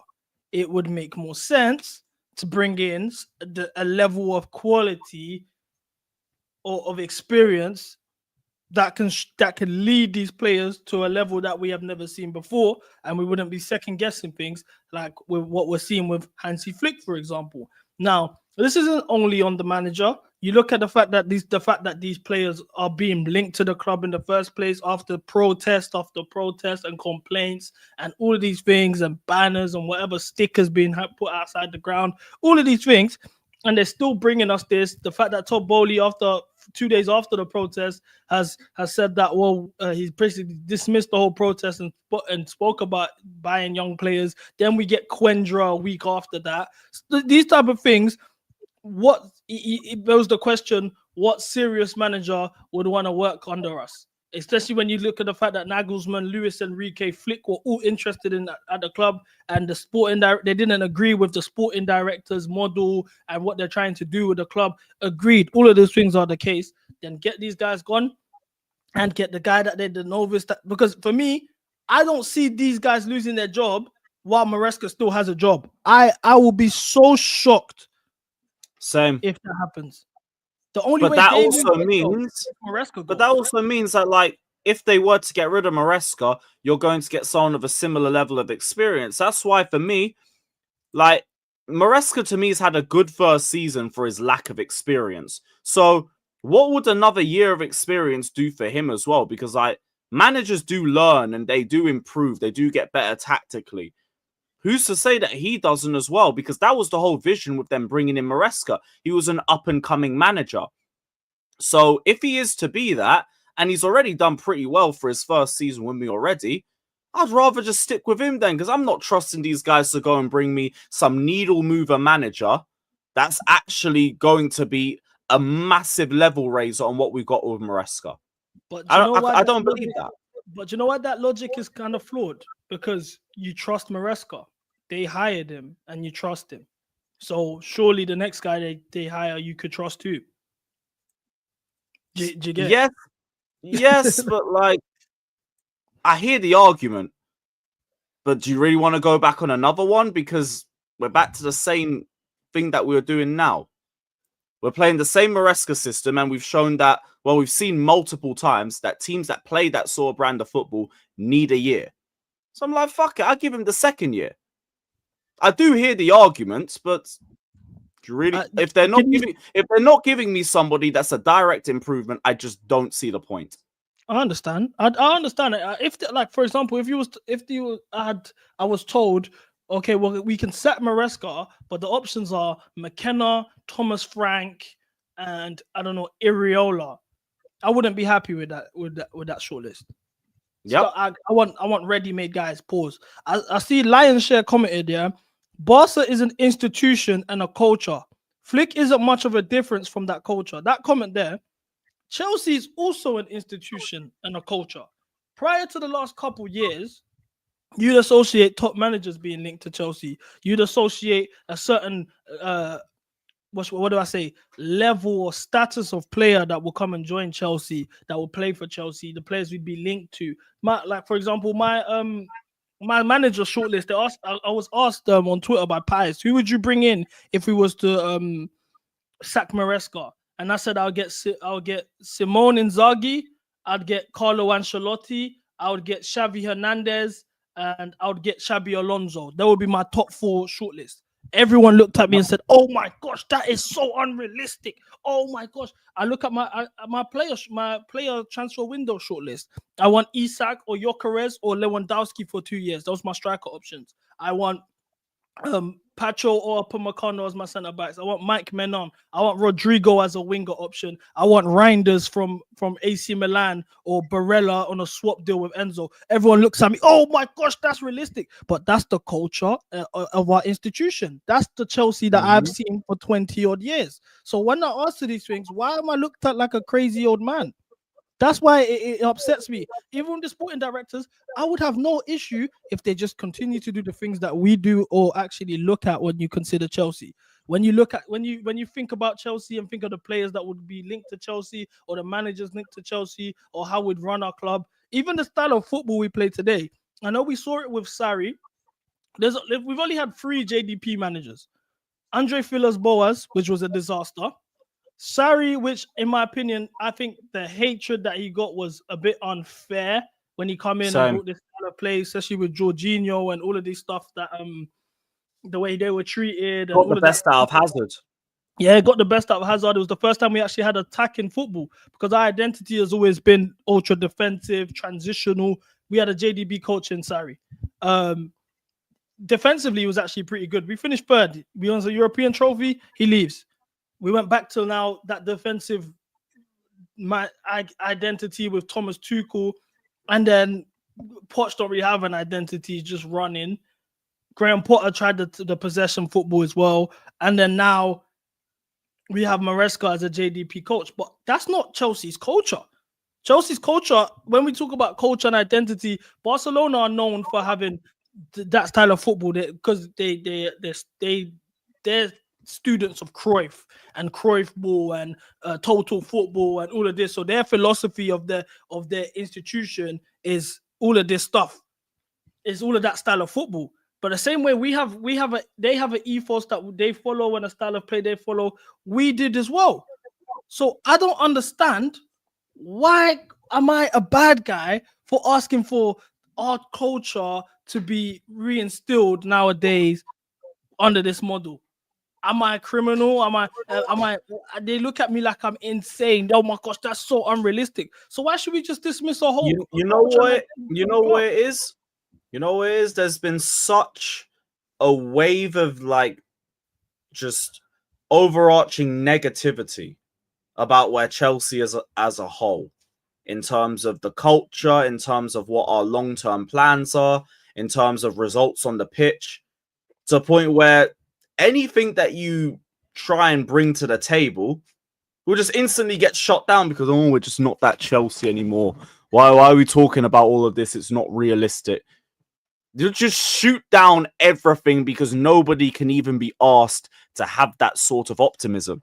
It would make more sense to bring in a level of quality or of experience that can lead these players to a level that we have never seen before, and we wouldn't be second guessing things like with what we're seeing with Hansi Flick, for example. Now, this isn't only on the manager. You look at the fact that these players are being linked to the club in the first place after protest and complaints and all of these things and banners and whatever stickers being put outside the ground, all of these things, and they're still bringing us this. The fact that Todd Bowley, after 2 days after the protest, has said that he's basically dismissed the whole protest and spoke about buying young players. Then we get Quendra a week after that. So these type of things. It was the question: what serious manager would want to work under us? Especially when you look at the fact that Nagelsmann, Luis Enrique, Flick were all interested in at the club, and they didn't agree with the sporting director's model and what they're trying to do with the club. Agreed, all of those things are the case. Then get these guys gone, and get the guy that they're the novice. Because for me, I don't see these guys losing their job while Maresca still has a job. I will be so shocked. Same. If that happens. The only but way that also means that like if they were to get rid of Maresca, you're going to get someone of a similar level of experience. That's why for me, like Maresca to me has had a good first season for his lack of experience. So what would another year of experience do for him as well? Because like managers do learn and they do improve, they do get better tactically. Who's to say that he doesn't as well? Because that was the whole vision with them bringing in Maresca. He was an up-and-coming manager. So if he is to be that, and he's already done pretty well for his first season with me already, I'd rather just stick with him then, because I'm not trusting these guys to go and bring me some needle mover manager that's actually going to be a massive level raiser on what we've got with Maresca. But I don't believe that. But you know why that logic is kind of flawed? Because you trust Maresca. They hired him and you trust him. So surely the next guy they hire, you could trust too. Do you get? Yes, but like, I hear the argument, but do you really want to go back on another one? Because we're back to the same thing that we were doing now. We're playing the same Maresca system, and we've shown that, well, we've seen multiple times that teams that play that sort of brand of football need a year. So I'm like, fuck it, I'll give him the second year. I do hear the arguments, but do you really, if they're not giving me somebody that's a direct improvement, I just don't see the point. I understand. I understand it. If like, for example, I was told, okay, well, we can set Maresca, but the options are McKenna, Thomas Frank, and I don't know, Iriola. I wouldn't be happy with that shortlist. Yeah, so I want ready-made guys. Pause. I see Lion Share commented, yeah. Barca is an institution and a culture. Flick isn't much of a difference from that culture. That comment there. Chelsea is also an institution and a culture. Prior to the last couple years, you'd associate top managers being linked to Chelsea. You'd associate a certain what do I say, level or status of player that will come and join Chelsea, that will play for Chelsea. The players we'd be linked to. For example, my manager shortlist. I was asked on Twitter by Pies, who would you bring in if we was to sack Maresca? And I said I'll get Simone Inzaghi, I'd get Carlo Ancelotti, I would get Xavi Hernandez, and I would get Xabi Alonso. That would be my top 4 shortlist. Everyone looked at me and said, "Oh my gosh, that is so unrealistic." Oh my gosh! I look at my player transfer window shortlist. I want Isak or Gyökeres or Lewandowski for 2 years. Those are my striker options. I want Pacho or Upamecano as my centre backs. I want Mike Menon. I want Rodrigo as a winger option. I want Reinders from AC Milan or Barella on a swap deal with Enzo. Everyone looks at me, oh my gosh, that's realistic. But that's the culture of our institution. That's the Chelsea that I've seen for 20 odd years. So when I answer these things, why am I looked at like a crazy old man? That's why it upsets me. Even the sporting directors, I would have no issue if they just continue to do the things that we do or actually look at when you consider Chelsea. When you look at when you think about Chelsea and think of the players that would be linked to Chelsea or the managers linked to Chelsea or how we'd run our club, even the style of football we play today. I know we saw it with Sarri. We've only had 3 JDP managers. Andre Villas-Boas, which was a disaster. Sarri, which in my opinion, I think the hatred that he got was a bit unfair when he come in and brought this kind of play, especially with Jorginho and all of this stuff that the way they were treated. Got the best out of Hazard. Yeah, got the best out of Hazard. It was the first time we actually had attack in football because our identity has always been ultra defensive, transitional. We had a JDB coach in Sarri. Defensively, he was actually pretty good. We finished 3rd. We won the European trophy. He leaves. We went back to now that defensive identity with Thomas Tuchel, and then Poch don't really have an identity, just running. Graham Potter tried the possession football as well, and then now we have Maresca as a JDP coach, but that's not Chelsea's culture. Chelsea's culture, when we talk about culture and identity, Barcelona are known for having that style of football because they're students of Cruyff and Cruyff ball and total football and all of this. So their philosophy of their institution is all of this stuff. Is all of that style of football. But the same way they have an ethos that they follow and a style of play they follow, we did as well. So I don't understand why am I a bad guy for asking for our culture to be reinstilled nowadays under this model. Am I a criminal? Am I? They look at me like I'm insane. Oh my gosh, that's so unrealistic. So why should we just dismiss a whole? You know what? You know what it is? You know what it is? There's been such a wave of like just overarching negativity about where Chelsea is as a whole, in terms of the culture, in terms of what our long-term plans are, in terms of results on the pitch, to a point where anything that you try and bring to the table We'll just instantly get shot down because, oh, we're just not that Chelsea anymore. Why are we talking about all of this? It's not realistic. You just shoot down everything because nobody can even be asked to have that sort of optimism.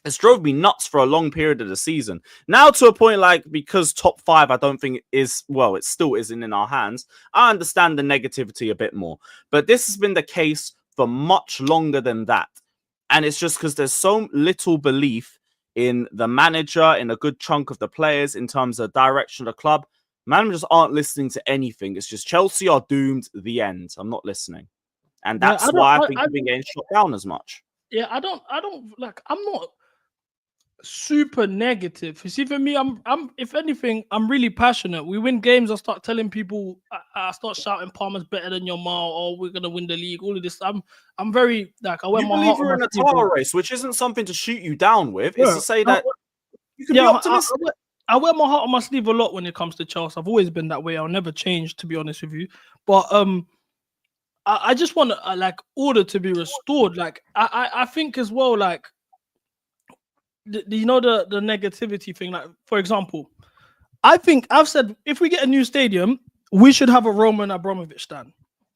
It's drove me nuts for a long period of the season. Now to a point like, because top 5, I don't think is, well, it still isn't in our hands. I understand the negativity a bit more. But this has been the case for much longer than that. And it's just because there's so little belief in the manager, in a good chunk of the players, in terms of direction of the club. Managers aren't listening to anything. It's just Chelsea are doomed, the end. I'm not listening. And that's why I think we've been getting shot down as much. Yeah, I don't like, I'm not super negative. You see, for me, I'm if anything, I'm really passionate. We win games, I start telling people, I start shouting Palmer's better than your Mal, or we're gonna win the league, all of this. I'm very like, I wear my heart on my sleeve. You believe we're in a title race, which isn't something to shoot you down with. It's to say that you can be optimistic. I wear my heart on my sleeve a lot when it comes to Chelsea. I've always been that way. I'll never change, to be honest with you. But I just want like order to be restored. Like I think as well, like the negativity thing. Like, for example, I think I've said if we get a new stadium, we should have a Roman Abramovich stand.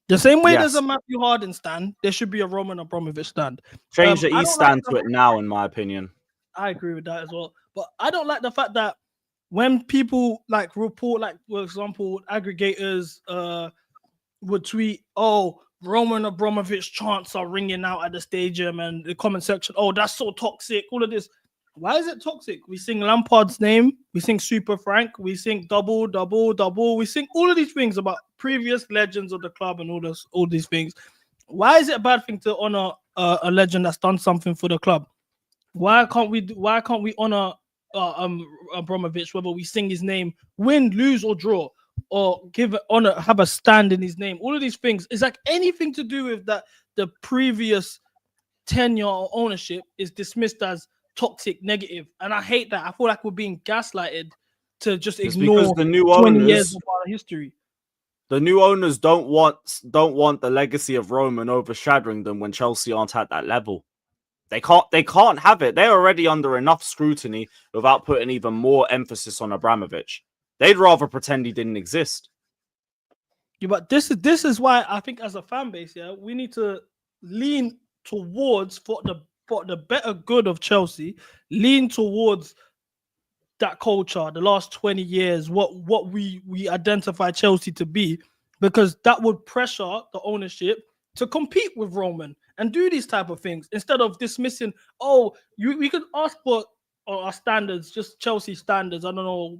The same way there's a Matthew Harden stand, there should be a Roman Abramovich stand. Change the East stand to it now, in my opinion. I agree with that as well. But I don't like the fact that when people like report, like, for example, aggregators would tweet, oh, Roman Abramovich chants are ringing out at the stadium, and the comment section, oh, that's so toxic, all of this. Why is it toxic? We sing Lampard's name, we sing Super Frank, we sing double, double, double, we sing all of these things about previous legends of the club and all these things. Why is it a bad thing to honor a legend that's done something for the club? Why can't we honor Abramovich, whether we sing his name, win, lose, or draw, or give honor, have a stand in his name? All of these things is like anything to do with that the previous tenure or ownership is dismissed as toxic, negative, and I hate that. I feel like we're being gaslighted to just ignore the new 20 owners, years of our history. The new owners don't want the legacy of Roman overshadowing them when Chelsea aren't at that level. They can't have it. They're already under enough scrutiny without putting even more emphasis on Abramovich. They'd rather pretend he didn't exist. Yeah, but this is why I think as a fan base, yeah, we need to lean towards for the better good of Chelsea, lean towards that culture, the last 20 years, what we identify Chelsea to be, because that would pressure the ownership to compete with Roman and do these type of things instead of dismissing, we could ask for our standards, just Chelsea standards. I don't know,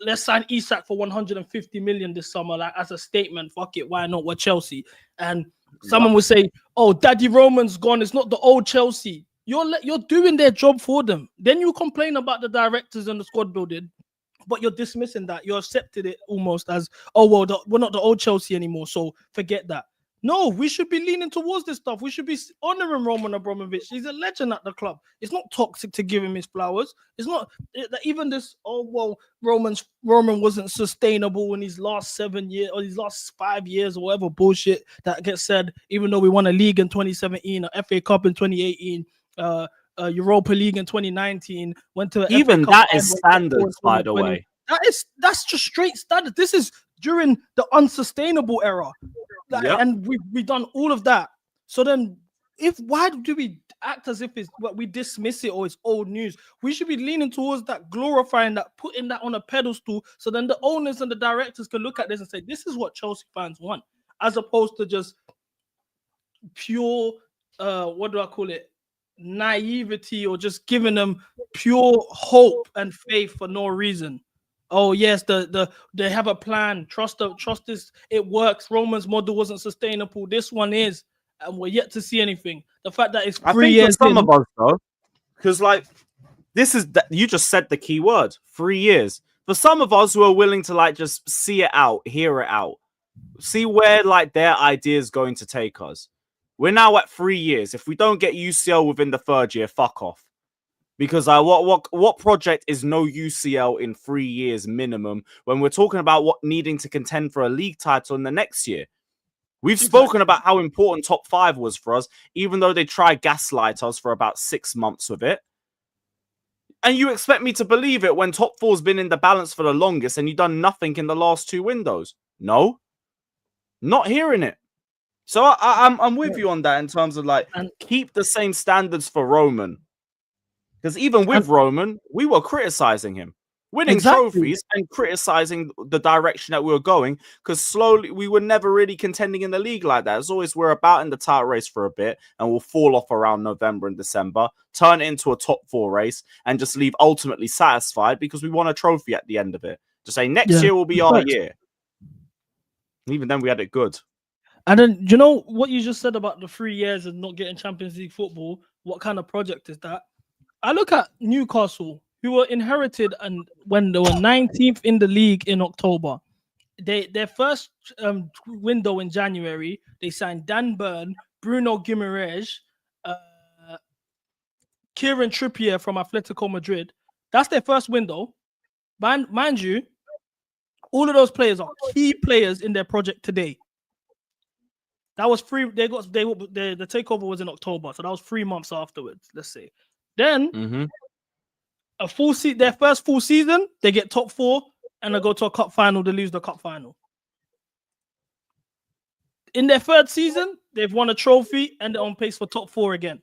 let's sign Isak for 150 million this summer, like as a statement. Fuck it, why not? We're Chelsea. And someone would say, oh, Daddy Roman's gone, it's not the old Chelsea. You're doing their job for them. Then you complain about the directors and the squad building, but you're dismissing that. You accepted it almost as, oh, well, we're not the old Chelsea anymore, so forget that. No, we should be leaning towards this stuff. We should be honoring Roman Abramovich. He's a legend at the club. It's not toxic to give him his flowers. It's not even this, Roman wasn't sustainable in his last 7 years or his last 5 years or whatever bullshit that gets said, even though we won a league in 2017, a FA Cup in 2018, Europa League in 2019, went to even FA Cup, that is standards, by the way. That's just straight standard. This is during the unsustainable era. And we've done all of that. So then, why do we act as if we dismiss it or it's old news? We should be leaning towards that, glorifying that, putting that on a pedestal, so then the owners and the directors can look at this and say, this is what Chelsea fans want, as opposed to just pure, naivety, or just giving them pure hope and faith for no reason. Oh yes, they have a plan. Trust this. It works. Roman's model wasn't sustainable. This one is, and we're yet to see anything. The fact that it's 3 years. For some of us, though, because you just said the key word, 3 years. For some of us who are willing to just see it out, hear it out, see where their idea is going to take us. We're now at 3 years. If we don't get UCL within the third year, fuck off. Because what project is no UCL in 3 years minimum when we're talking about needing to contend for a league title in the next year? We've spoken about how important top 5 was for us, even though they tried gaslight us for about 6 months with it. And you expect me to believe it when top four's been in the balance for the longest and you've done nothing in the last 2 windows? No, not hearing it. So I'm with you on that in terms of like keep the same standards for Roman. Because even with Roman, we were criticizing him, winning trophies and criticizing the direction that we were going. Because slowly we were never really contending in the league like that. As always, we're about in the title race for a bit and we'll fall off around November and December, turn it into a top 4 race and just leave ultimately satisfied because we won a trophy at the end of it. To say next year will be our year. And even then we had it good. And then, you know what you just said about the 3 years and not getting Champions League football? What kind of project is that? I look at Newcastle, who were inherited and when they were 19th in the league in October. Their first window in January, they signed Dan Burn, Bruno Guimaraes, Kieran Trippier from Atletico Madrid. That's their first window. Mind you, all of those players are key players in their project today. That was free. The takeover was in October, so that was 3 months afterwards. Let's say. Then their first full season, they get top 4 and they go to a cup final. They lose the cup final. In their third season, they've won a trophy and they're on pace for top 4 again.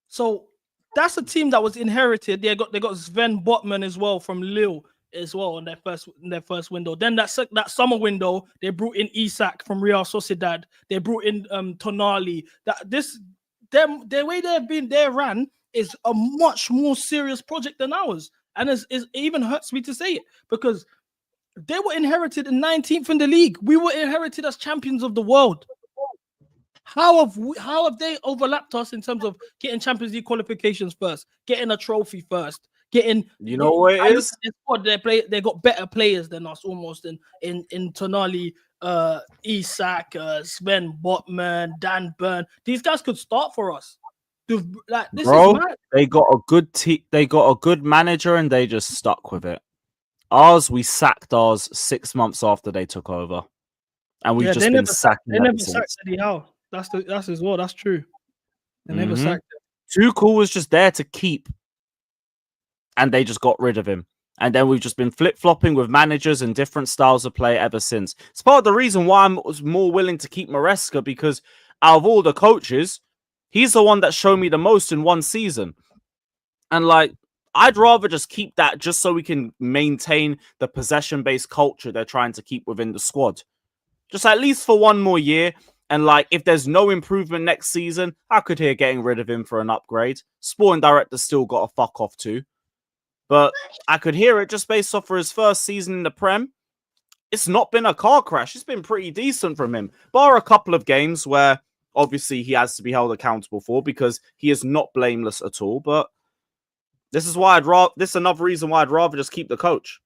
So that's a team that was inherited. They got Sven Botman as well from Lille as well in their first window. Then that summer window, they brought in Isak from Real Sociedad. They brought in Tonali. The way they ran is a much more serious project than ours. And it even hurts me to say it because they were inherited in 19th in the league. We were inherited as champions of the world. How have they overlapped us in terms of getting Champions League qualifications first, getting a trophy first, getting what it is? They got better players than us almost in Tonali, Isak, Sven Botman, Dan Burn. These guys could start for us. Like this is mad. They got a good they got a good manager and they just stuck with it. We sacked ours 6 months after they took over. And we've just been sacking. They never sacked Eddie Howe. That's as well. That's true. They never sacked him. Tuchel was just there to keep. And they just got rid of him. And then we've just been flip-flopping with managers and different styles of play ever since. It's part of the reason why I'm more willing to keep Maresca, because out of all the coaches, he's the one that showed me the most in one season. And like, I'd rather just keep that just so we can maintain the possession-based culture they're trying to keep within the squad. Just at least for 1 more year. And like, if there's no improvement next season, I could hear getting rid of him for an upgrade. Sporting director still got a fuck off too. But I could hear it just based off for his first season in the Prem. It's not been a car crash. It's been pretty decent from him. Bar a couple of games where obviously he has to be held accountable for because he is not blameless at all. But this is why this is another reason why I'd rather just keep the coach.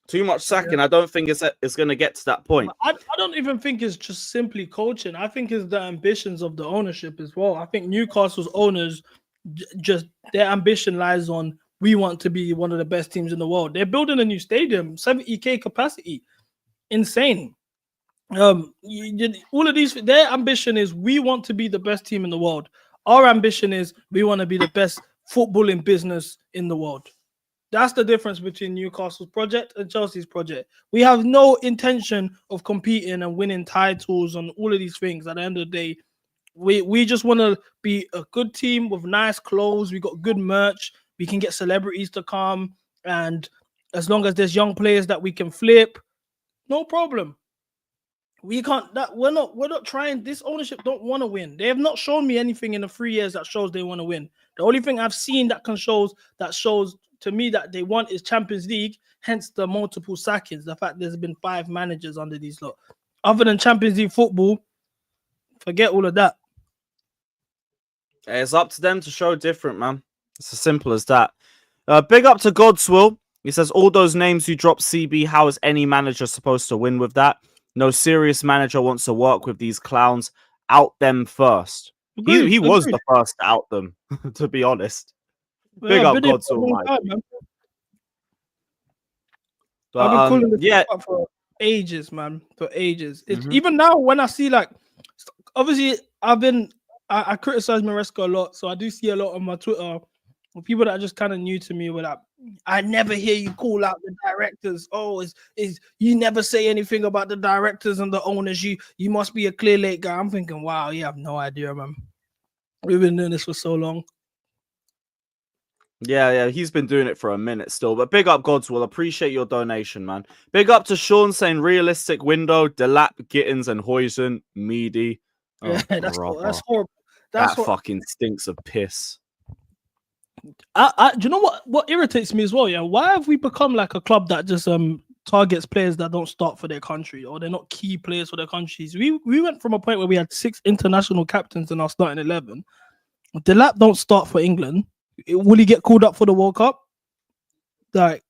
Too much sacking. I don't think it's going to get to that point. I don't even think it's just simply coaching. I think it's the ambitions of the ownership as well. I think Newcastle's owners, just their ambition lies on, we want to be one of the best teams in the world. They're building a new stadium, 70k capacity. Insane. All of these, their ambition is we want to be the best team in the world. Our ambition is we want to be the best footballing business in the world. That's the difference between Newcastle's project and Chelsea's project. We have no intention of competing and winning titles and all of these things. At the end of the day, we just want to be a good team with nice clothes. We got good merch. We can get celebrities to come. And as long as there's young players that we can flip, no problem. We're not trying. This ownership don't want to win. They have not shown me anything in the 3 years that shows they want to win. The only thing I've seen that shows to me that they want is Champions League, hence the multiple sackings. The fact there's been 5 managers under these lot. Other than Champions League football, forget all of that. It's up to them to show different, man. It's as simple as that. Big up to Godswill. He says, all those names you drop, CB, how is any manager supposed to win with that? No serious manager wants to work with these clowns. Out them first. He was the first to out them, to be honest. Big up Godswill, Mike. But, I've been calling this up for ages, man. For ages. It's even now when I see, like, obviously I've been I criticize Maresca a lot, so I do see a lot on my Twitter with people that are just kind of new to me. Were like, I never hear you call out the directors. Oh, is you never say anything about the directors and the owners? You must be a clear late guy. I'm thinking, wow, you have no idea, man. We've been doing this for so long. Yeah, he's been doing it for a minute still. But big up Godswill. Appreciate your donation, man. Big up to Sean saying realistic window, Delap, Gittins, and Hoysen, meaty. Oh, Yeah, that's horrible. That fucking stinks of piss. Do you know what irritates me as well? Yeah, why have we become like a club that just targets players that don't start for their country or they're not key players for their countries? We went from a point where we had 6 international captains in our starting 11. Delap don't start for England. Will he get called up for the World Cup? Like,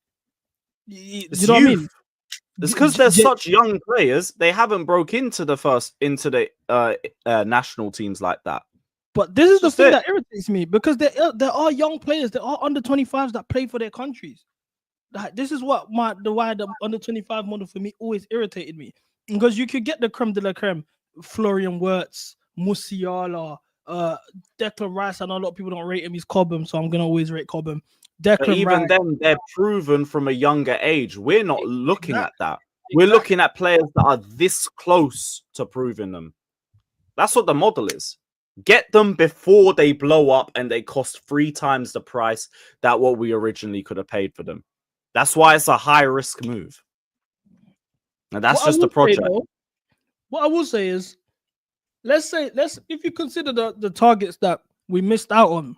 you know what I mean? It's because they're such young players. They haven't broke into the national teams like that. But this is the thing that irritates me because there are young players. There are under 25s that play for their countries. Like, this is why the under 25 model for me always irritated me, because you could get the creme de la creme, Florian Wirtz, Musiala, Declan Rice. I know a lot of people don't rate him. He's Cobham, so I'm gonna always rate Cobham. Even then, they're proven from a younger age. We're not looking at that. We're looking at players that are this close to proving them. That's what the model is. Get them before they blow up and they cost 3 times the price that what we originally could have paid for them. That's why it's a high risk move. And that's just the project. What I will say is, if you consider the targets that we missed out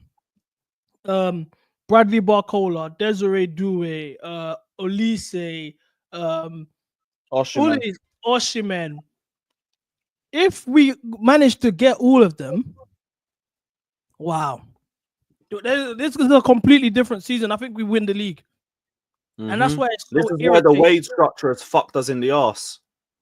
on, Bradley Barcola, Desiree Doué, Olise, Osimhen. If we manage to get all of them, wow. This is a completely different season. I think we win the league. Mm-hmm. And that's why it's so irritating. Why the wage structure has fucked us in the arse.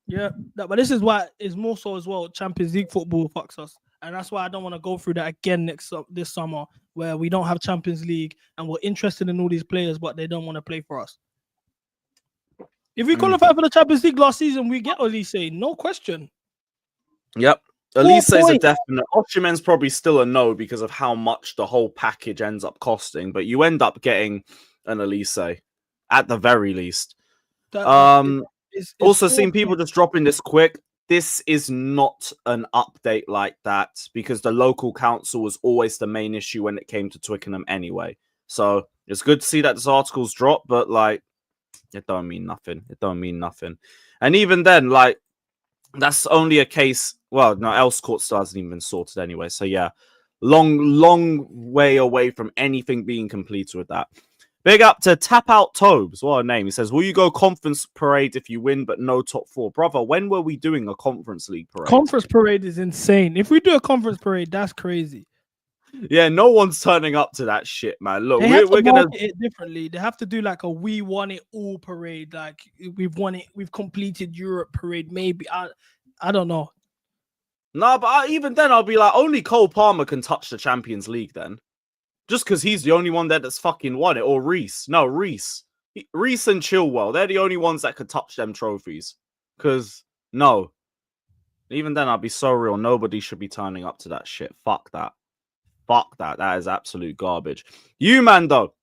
Yeah, but this is why it's more so as well. Champions League football fucks us. And that's why I don't want to go through that again this summer, where we don't have Champions League and we're interested in all these players, but they don't want to play for us. If we qualify for the Champions League last season, we get Olise, no question. Yep. Olise is a definite. Osimhen's probably still a no because of how much the whole package ends up costing, but you end up getting an Olise at the very least. Also, seen people just dropping this quick. This is not an update like that because the local council was always the main issue when it came to Twickenham anyway. So it's good to see that this article's dropped, but like, it don't mean nothing. It don't mean nothing. And even then, like, that's only a case. Well, no, Else Court still hasn't even been sorted anyway. So yeah, long way away from anything being completed with that. Big up to Tap Out Tobes. What a name. He says, will you go conference parade if you win, but no top 4? Brother, when were we doing a conference league parade? Conference parade is insane. If we do a conference parade, that's crazy. Yeah, no one's turning up to that shit, man. Look, we're going to it differently. They have to do like a we won it all parade. Like we've won it. We've completed Europe parade. Maybe. I don't know. No, but even then I'll be like, only Cole Palmer can touch the Champions League then. Just because he's the only one that's fucking won it. Or Reese. No, Reese. Reese and Chilwell. They're the only ones that could touch them trophies. Because, no. Even then, I'll be so real. Nobody should be turning up to that shit. Fuck that. Fuck that. That is absolute garbage. You, man, though.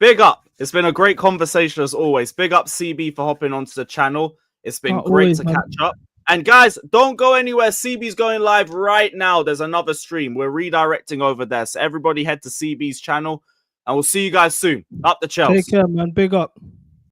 Big up. It's been a great conversation as always. Big up CB for hopping onto the channel. It's been great to catch up. And guys, don't go anywhere. CB's going live right now. There's another stream. We're redirecting over there. So everybody head to CB's channel. And we'll see you guys soon. Up the Chelsea. Take care, man. Big up.